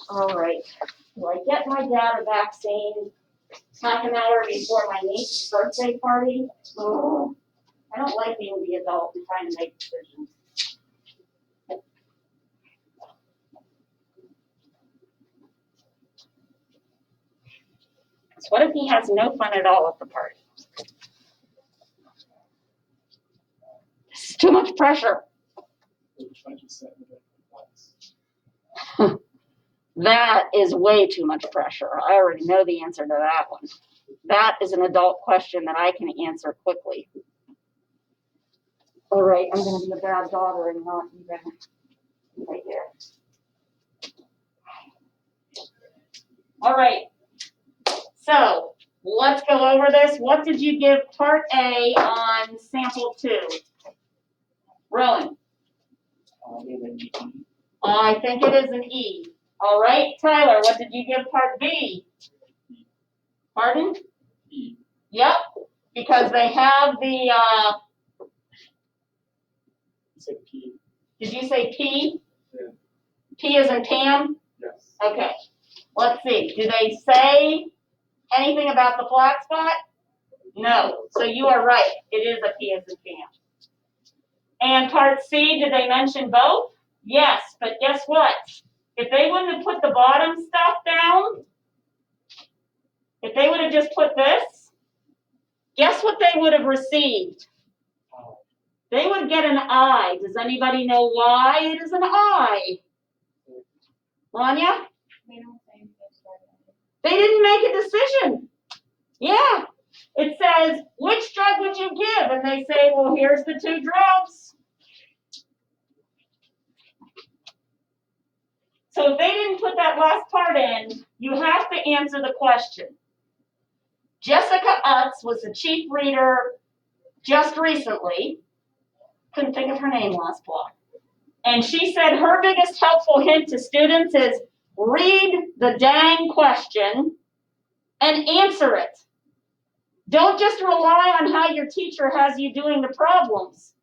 All right, do I get my dad a vaccine half an hour before my niece's birthday party? Oh, I don't like being the adult and trying to make decisions. So what if he has no fun at all at the party? It's too much pressure. That is way too much pressure. I already know the answer to that one. That is an adult question that I can answer quickly. All right, I'm going to be a bad daughter and not even right there. All right, so let's go over this. What did you give part A on sample 2? Rowan? I think it is an E. All right, Tyler, what did you give part B? Pardon? E. Yep, because they have the, You said P. did you say P? Yeah. P as in Pam? Yes. Okay, let's see. Do they say anything about the flat spot? No, so you are right. It is a P as in Pam. And part C, did they mention both? Yes, but guess what? If they wouldn't have put the bottom stuff down, if they would have just put this, guess what they would have received? They would get an I. Does anybody know why it is an I? Rania? They don't say anything. They didn't make a decision. Yeah. It says, which drug would you give? And they say, well, here's the 2 drugs. So if they didn't put that last part in, you have to answer the question. Jessica Utz was the chief reader just recently. Couldn't think of her name last block. And she said her biggest helpful hint to students is read the dang question and answer it. Don't just rely on how your teacher has you doing the problems,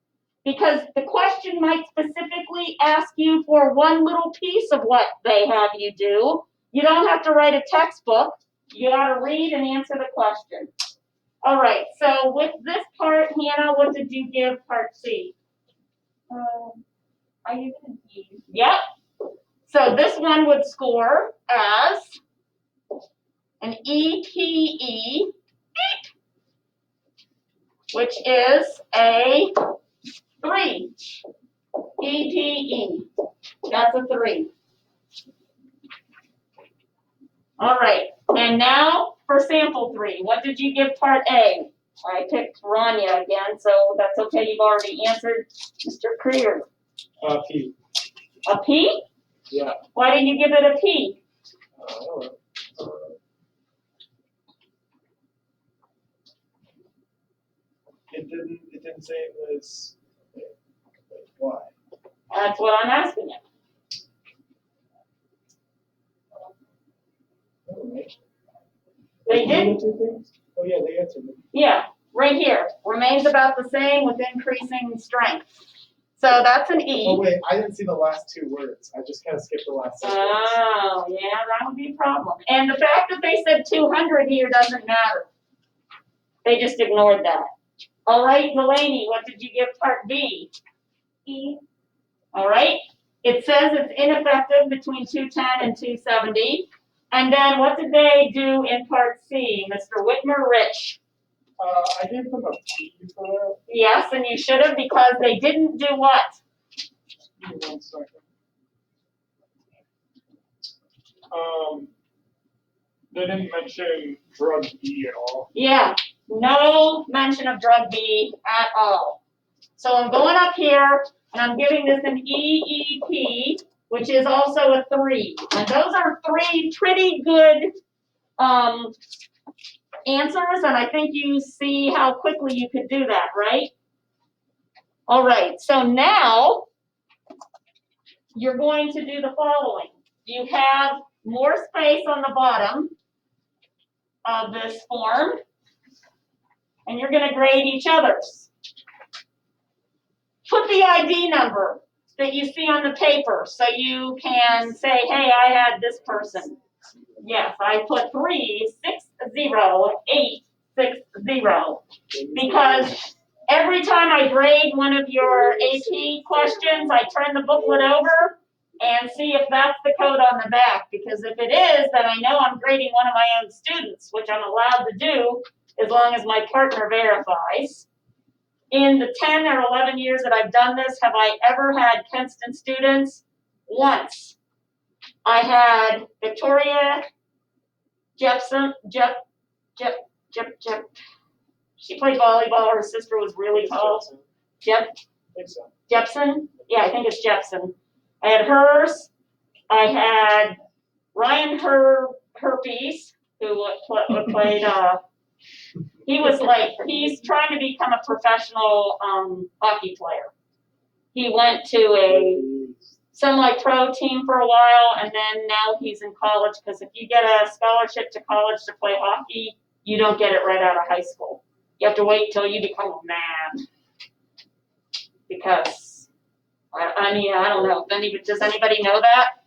because the question might specifically ask you for one little piece of what they have you do. You don't have to write a textbook. You got to read and answer the question. All right, so with this part, Hannah, what did you give part C? I give it an E. Yep. So this one would score as an EPE, which is a 3. EPE. That's a 3. All right. And now for sample 3. What did you give part A? I picked Rania again, so that's okay. You've already answered, Mr. Creer. P. A P? Yeah. Why didn't you give it a P? It didn't say it was. Why? That's what I'm asking you. They did? The 2 things? Oh yeah, they answered it. Yeah, right here. Remains about the same with increasing strength. So that's an E. Oh wait, I didn't see the last 2 words. I just kind of skipped the last sentence. Oh, yeah, that would be a problem. And the fact that they said 200 here doesn't matter. They just ignored that. All right, Delaney, what did you give part B? E. All right? It says it's ineffective between 210 and 270. And then what did they do in part C, Mr. Whitmer Rich? I gave them a P for that. Yes, and you should have because they didn't do what? Give me 1 second. They didn't mention drug B at all. Yeah, no mention of drug B at all. So I'm going up here and I'm giving this an EEP, which is also a 3. And those are 3 pretty good answers, and I think you see how quickly you could do that, right? All right, so now you're going to do the following. You have more space on the bottom of this form, and you're going to grade each other's. Put the ID number that you see on the paper so you can say, hey, I had this person. Yes, I put 360860 because every time I grade one of your AP questions, I turn the booklet over and see if that's the code on the back, because if it is, then I know I'm grading one of my own students, which I'm allowed to do as long as my partner verifies. In the 10 or 11 years that I've done this, have I ever had Kenston students? Once. I had Victoria Jepson, she played volleyball, her sister was really tall. I think so. Jepson? Yeah, I think it's Jepson. I had hers. I had Ryan Herpes, who played, he's trying to become a professional hockey player. He went to a semi-pro team for a while, and then now he's in college, because if you get a scholarship to college to play hockey, you don't get it right out of high school. You have to wait till you become a man. Because, I don't know. Does anybody know that?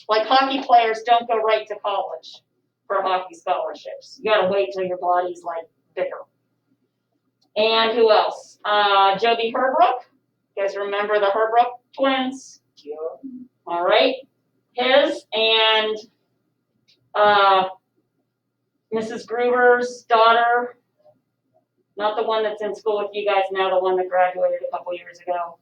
Like, hockey players don't go right to college for hockey scholarships. You gotta wait till your body's, like, bigger. And who else? Joby Herbrook. You guys remember the Herbrook twins? Yeah. All right. His and Mrs. Gruber's daughter, not the one that's in school with you guys now, the one that graduated a couple years ago.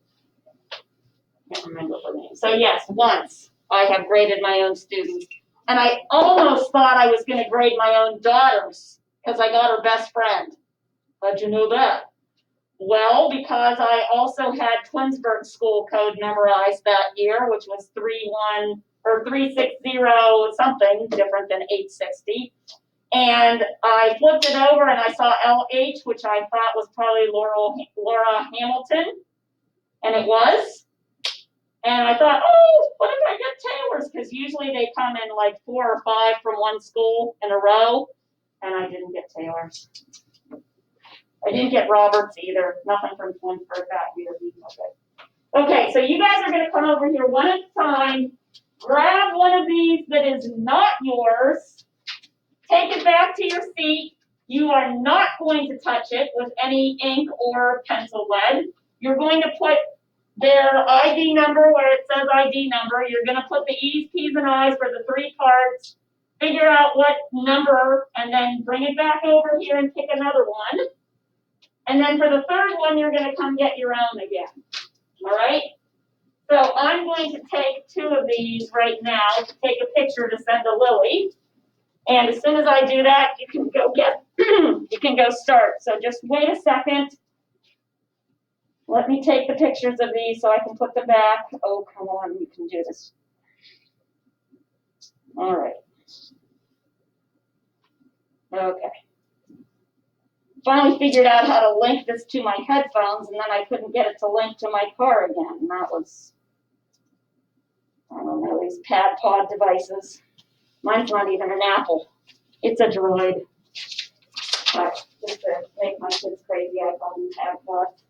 Can't remember her name. So yes, once I have graded my own students. And I almost thought I was going to grade my own daughters because I got her best friend. How'd you know that? Well, because I also had Twinsburg school code memorized that year, which was 360 something different than 860. And I flipped it over and I saw LH, which I thought was probably Laura Hamilton, and it was. And I thought, oh, what if I get Taylor's? Because usually they come in like 4 or 5 from one school in a row, and I didn't get Taylor's. I didn't get Roberts either. Nothing from Twinsburg that year. Okay, so you guys are going to come over here one at a time, grab one of these that is not yours, take it back to your seat. You are not going to touch it with any ink or pencil lead. You're going to put their ID number where it says ID number. You're going to put the E's, P's, and I's for the 3 parts, figure out what number, and then bring it back over here and pick another one. And then for the 3rd one, you're going to come get your own again. All right? So I'm going to take 2 of these right now to take a picture to send to Lily. And as soon as I do that, you can go you can go start. So just wait a second. Let me take the pictures of these so I can put them back. Oh, come on, you can do this. All right. Okay. Finally figured out how to link this to my headphones, and then I couldn't get it to link to my car again. And that was, I don't know, these pad pod devices. Mine's not even an Apple. It's a Droid. But just to make my kids crazy, I call them pad pods.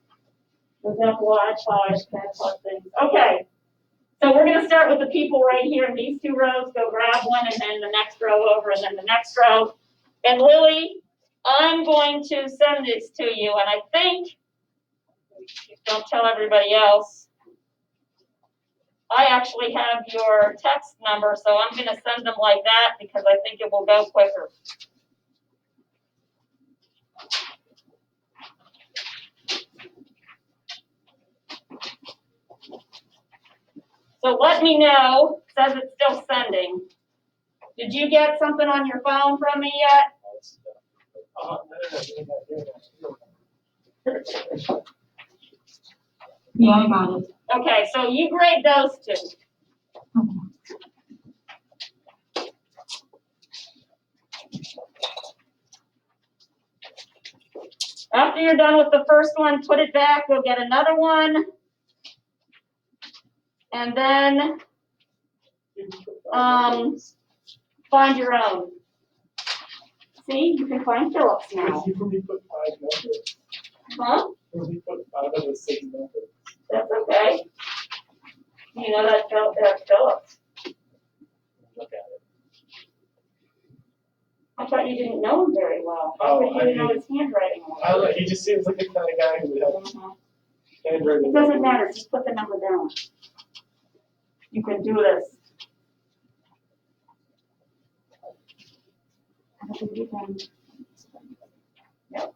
Those Apple iPod pad pod things. Okay. So we're going to start with the people right here in these 2 rows. Go grab one, and then the next row over, and then the next row. And Lily, I'm going to send this to you, and I think, don't tell everybody else, I actually have your text number, so I'm gonna send them like that because I think it will go quicker. So let me know, says it's still sending. Did you get something on your phone from me yet? Yeah, I got it. Okay, so you grade those two. After you're done with the first one, put it back, go get another one. And then, find your own. See, you can find Phillips now. You only put 5 numbers. Huh? You only put 5 of the 6 numbers. That's okay. You know that's Phillips. Look at it. I thought you didn't know him very well. Oh, But you didn't know his handwriting. I don't know, he just seems like the kind of guy who would have handwriting. It doesn't matter, just put the number down. You can do this. Have a good weekend. Yep.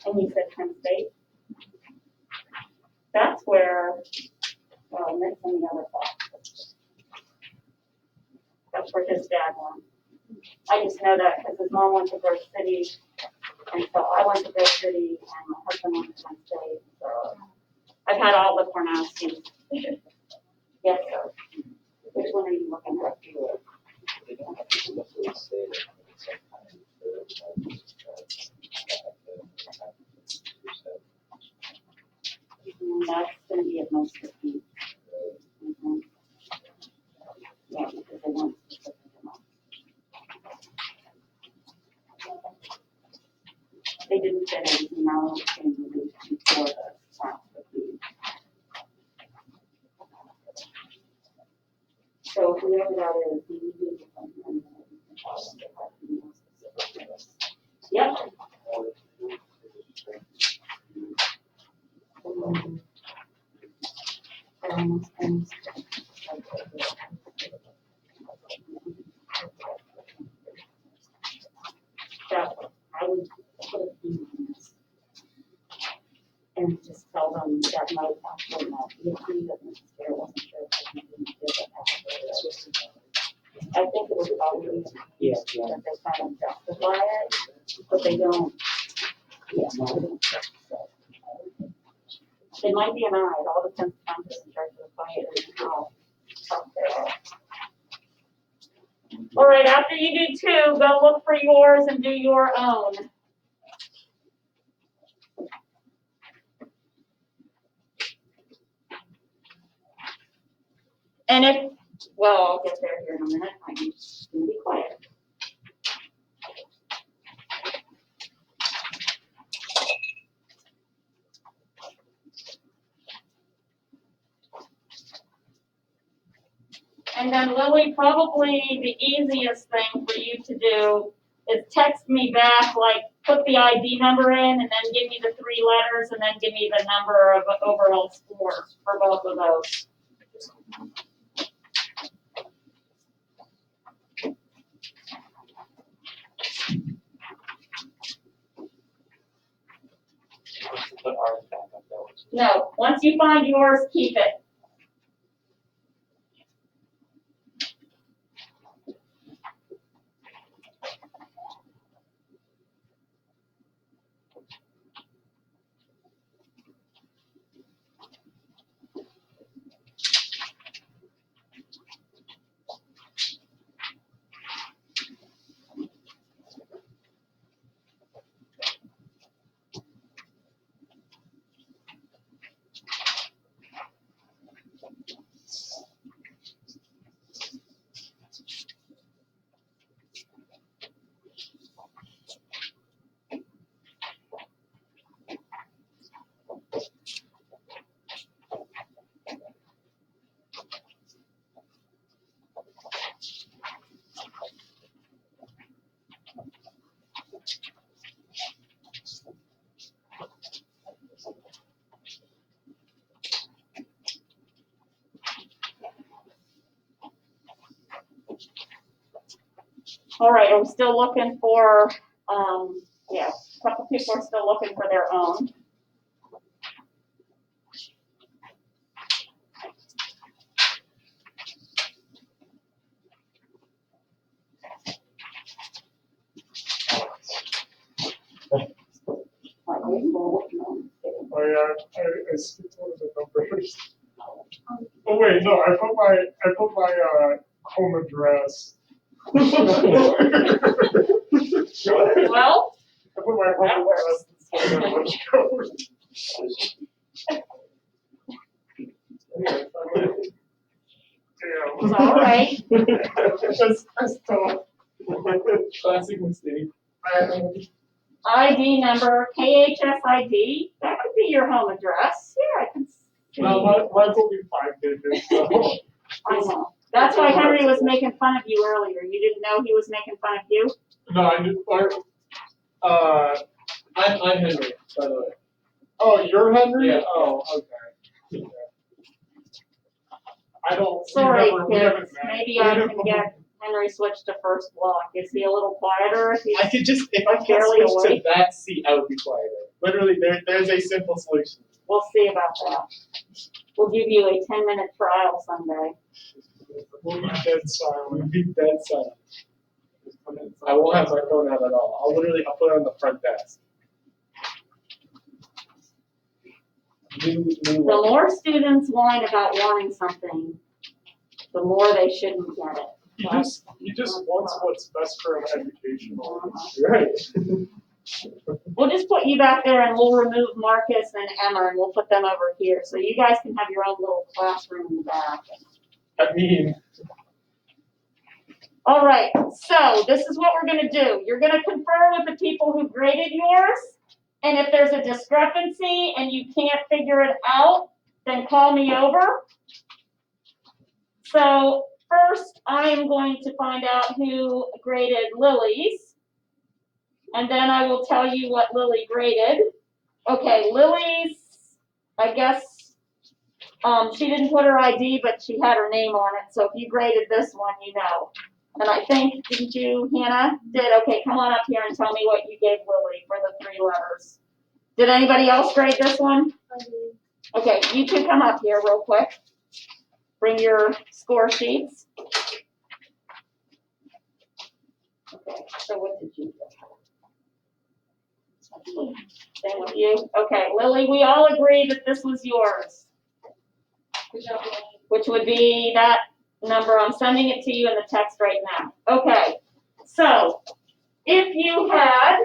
And you said Penn State? That's where, well, that's in the other class. That's where his dad went. I just know that because his mom went to Grove City, and so I went to Grove City, and my husband went to Penn State, so I've had all the Kornowskis. Yes, sir. Which one are you looking at? That's gonna be at most 15. Mhm. Yeah, because they want specific amount. They didn't say anything, now it's going to be before the top of the. So whoever that is, we need to get them and then we can tell them to have to be more specific to us. Yep. So I would put a few on this. And just tell them that might actually not be a fee, that Mrs. Bear wasn't sure if they can do it. I think it was probably a fee that they kind of justify it, but they don't. Yeah, they don't. So, it might be an eye, it all depends on the in charge of the fire and how tough they are. All right, after you do two, go look for yours and do your own. And if, well, I'll get there here in a minute, I'm just gonna be quiet. And then Lily, probably the easiest thing for you to do is text me back, like put the ID number in and then give me the 3 letters and then give me the number of overall score for both of those. Put ours back up though. No, once you find yours, keep it. All right, are we still looking for, yeah, a couple people are still looking for their own. Oh yeah, I skipped one of the numbers. Oh wait, no, I put my home address. Well, I put my that home works. address instead of my code. it's all right. That's tough. Classic mistake. ID number, KHSID, that could be your home address. Yeah, I can see. No, mine's only 5 digits, so. I know. That's why Henry was making fun of you earlier. You didn't know he was making fun of you? No, I did, I'm Henry, by the way. oh, you're Henry? Yeah. Oh, okay. I don't. Sorry, we haven't kids. met. Maybe We I haven't can met. get Henry switched to first block. Is he a little quieter? If he's I could just, if I can't Barely switch to awake. that seat, I would be quieter. Literally, there's a simple solution. We'll see about that. We'll give you a 10-minute trial someday. We'll be dead silent. We'd be dead silent. I won't have my phone out at all. I'll put it on the front desk. New The one. more students whine about wanting something, the more they shouldn't get it. He just wants what's best for him educational. Right. We'll just put you back there and we'll remove Marcus and Emma and we'll put them over here. So you guys can have your own little classroom in the back. I mean, All right, so this is what we're gonna do. You're gonna confer with the people who graded yours. And if there's a discrepancy and you can't figure it out, then call me over. So first, I am going to find out who graded Lily's. And then I will tell you what Lily graded. Okay, Lily's, I guess, she didn't put her ID, but she had her name on it. So if you graded this one, you know. And I think, didn't you, Hannah? Did. Okay, come on up here and tell me what you gave Lily for the 3 letters. Did anybody else grade this one? Okay, you two come up here real quick. Bring your score sheets. Okay, so what did you get? Same with you. Okay, Lily, we all agree that this was yours. Which would be that number. I'm sending it to you in the text right now. Okay, so if you had,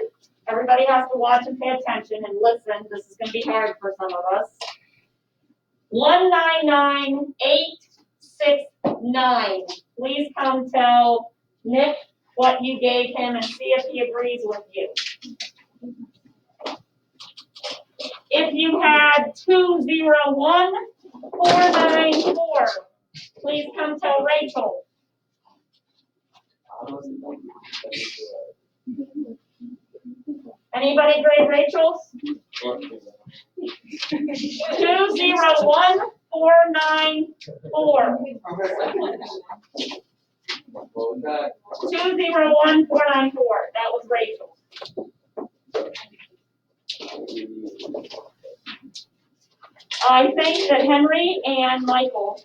everybody has to watch and pay attention and listen. This is going to be hard for some of us. 199869. Please come tell Nick what you gave him and see if he agrees with you. If you had 201494, please come tell Rachel. Anybody grade Rachel's? 201494. 201494. That was Rachel. I think that Henry and Michael.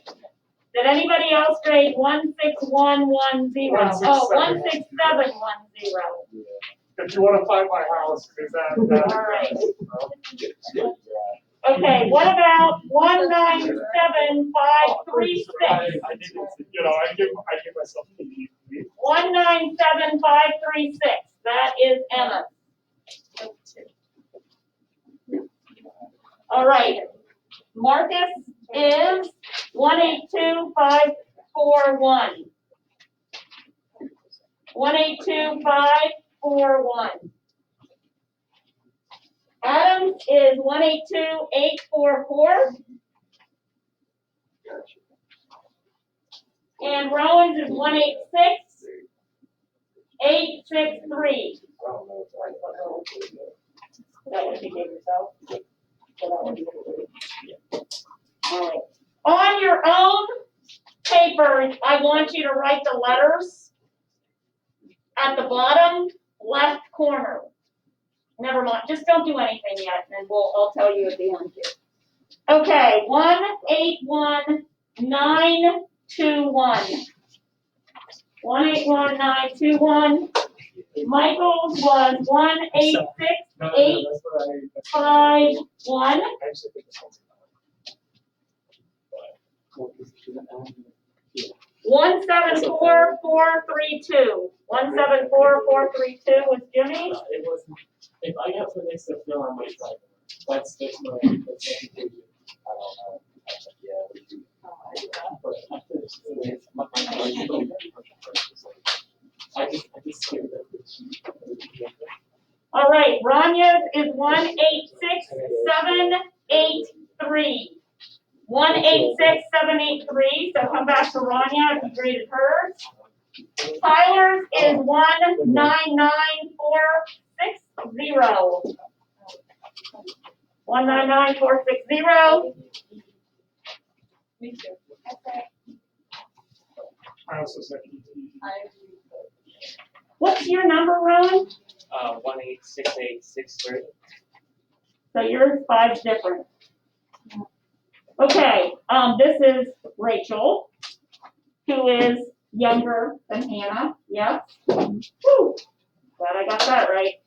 Did anybody else grade 16110? Oh, 16710. If you want to find my house, is that? All right. Okay, what about 197536? I give myself the 197536. That is Emma. All right. Marcus is 182541. 182541. Adams is 182844. And Rowan's is 186863. Is that what you gave yourself? All right. On your own paper, I want you to write the letters. at the bottom left corner. Never mind, just don't do anything yet, and I'll tell you at the end here. Okay, 181921. 181921. Michael's was 186851. I actually think this one's. 174432. 174432 was Jimmy's. It wasn't, if I got put next to Phil, I might try. That's my conclusion. I don't know. Yeah, we do. But I finished it. I just scared them. All right, Ranya's is 186783. 186783. So come back to Ranya if you graded hers. Tyler's is 199460. 199460. Me too. I also said ET. What's your number, Ron? 186863. So yours 5's different. Okay, this is Rachel, who is younger than Hannah. Yes. Whew. Glad I got that right.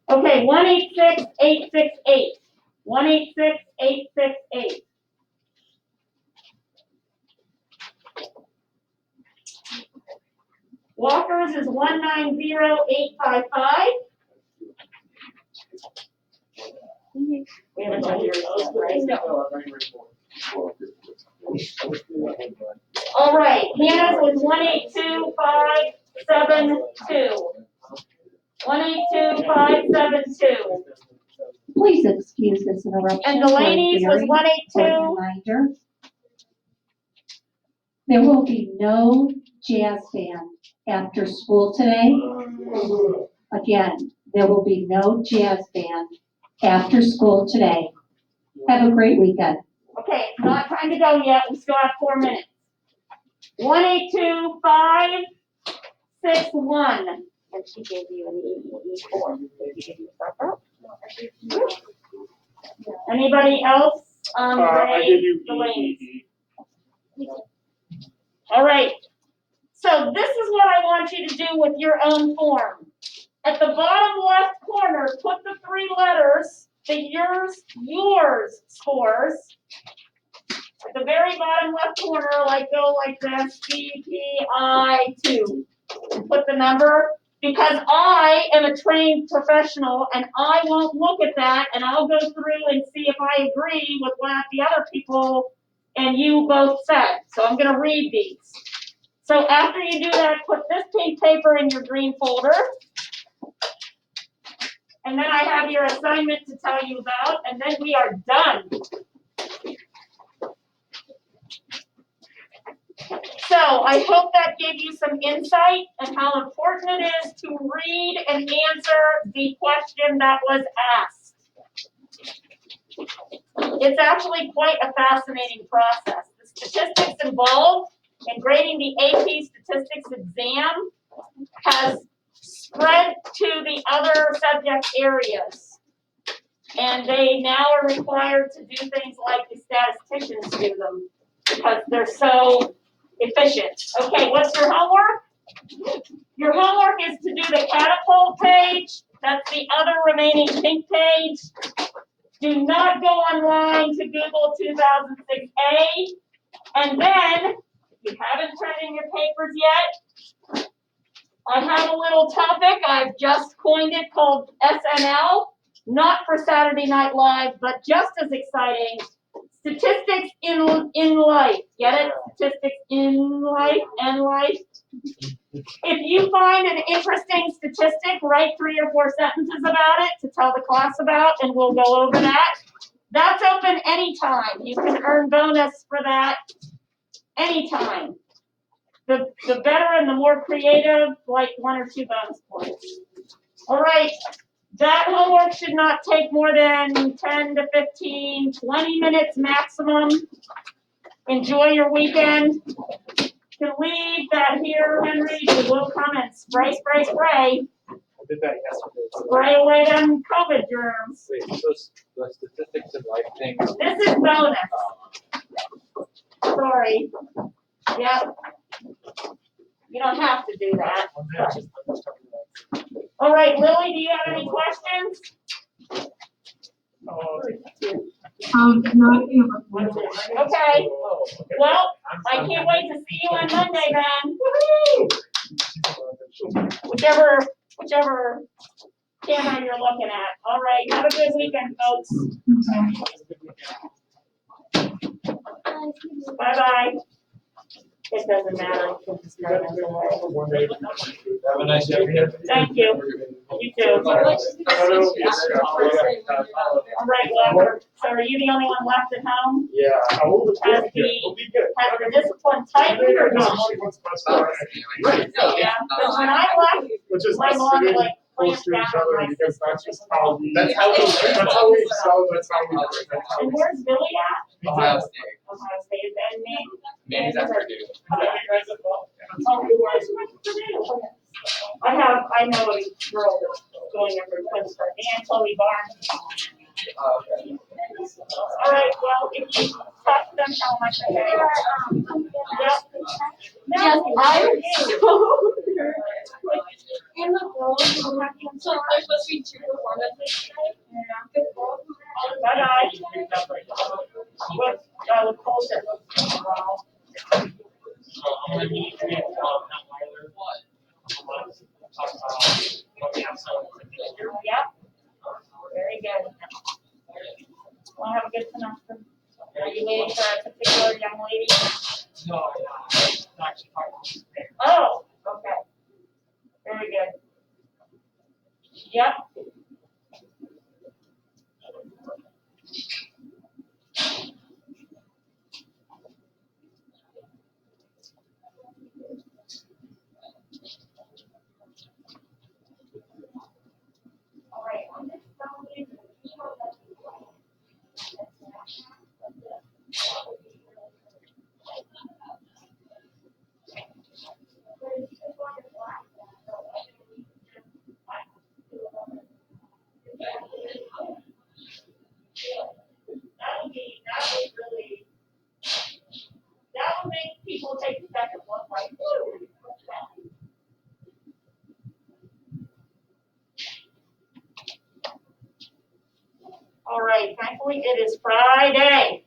Okay, 186868. 186868. Walker's is 190855. We haven't done yours yet, right? No. All right, Hannah's was 182572. 182572. Please excuse this interruption. And Delaney's was for a 182. very important reminder. There will be no jazz band after school today. Again, there will be no jazz band after school today. Have a great weekend. Okay, it's not time to go yet. We still have 4 minutes. 182561. And she gave you an E4. Anybody else? I gave you Delaney. EEE. All right. So this is what I want you to do with your own form. At the bottom left corner, put the 3 letters that yours scores. At the very bottom left corner, go like this, GPI2. And put the number, because I am a trained professional and I won't look at that, and I'll go through and see if I agree with what the other people and you both said. So I'm going to read these. So after you do that, put this pink paper in your green folder. And then I have your assignment to tell you about, and then we are done. So I hope that gave you some insight on how important it is to read and answer the question that was asked. It's actually quite a fascinating process. The statistics involved in grading the AP statistics exam has spread to the other subject areas. And they now are required to do things like the statisticians do them because they're so efficient. Okay, what's your homework? Your homework is to do the catapult page. That's the other remaining pink page. Do not go online to Google 2006A. And then, if you haven't turned in your papers yet, I have a little topic. I've just coined it called SNL. Not for Saturday Night Live, but just as exciting. Statistics in life. Get it? Statistics in life and life. If you find an interesting statistic, write 3 or 4 sentences about it to tell the class about, and we'll go over that. That's open anytime. You can earn bonus for that anytime. The better and the more creative, like 1 or 2 bonus points. All right. That homework should not take more than 10 to 15, 20 minutes maximum. Enjoy your weekend. can leave that here, Henry, we will come and spray, spray, spray. I did that yesterday. Spray away them COVID germs. Wait, so the statistics and life thing. This is bonus. Sorry. Yep. You don't have to do that. All right, Lily, do you have any questions? Not Okay. Well, I can't wait to see you on Monday then. Woohoo! Whichever camera you're looking at. All right, have a good weekend, folks. Bye-bye. It doesn't matter. Have a nice day. Thank you. You too. All right, Walker. So are you the only one left at home? Yeah, I will be Has good. the- We'll be good. Has the discipline tightened or not? Yeah, because when I left, Which is my us mom sitting like close clamped to down each on other my because that's just how we. That's how we That's how we sound, that's how we. And where's Billy at? Ohio State. Ohio State, and me. Manny's at Purdue. I know a girl that's going under Quincy, and Chloe Barnes. All right, well, if you talk to them, tell them I said hey. Yep. Yes, I'm so. in the world, so there's supposed to be 2 performances today. Bye-bye. With Colton. Wow. So I'm gonna meet with Matt Weiler. Talk about what we have so this year. Yep. Very good. Well, have a good semester. Are you waiting for a particular young lady? No, I'm actually talking to him. Oh, okay. Very good. Yep. All right. I'm just telling you. That would make people take a second look like, woo. All right, thankfully it is Friday.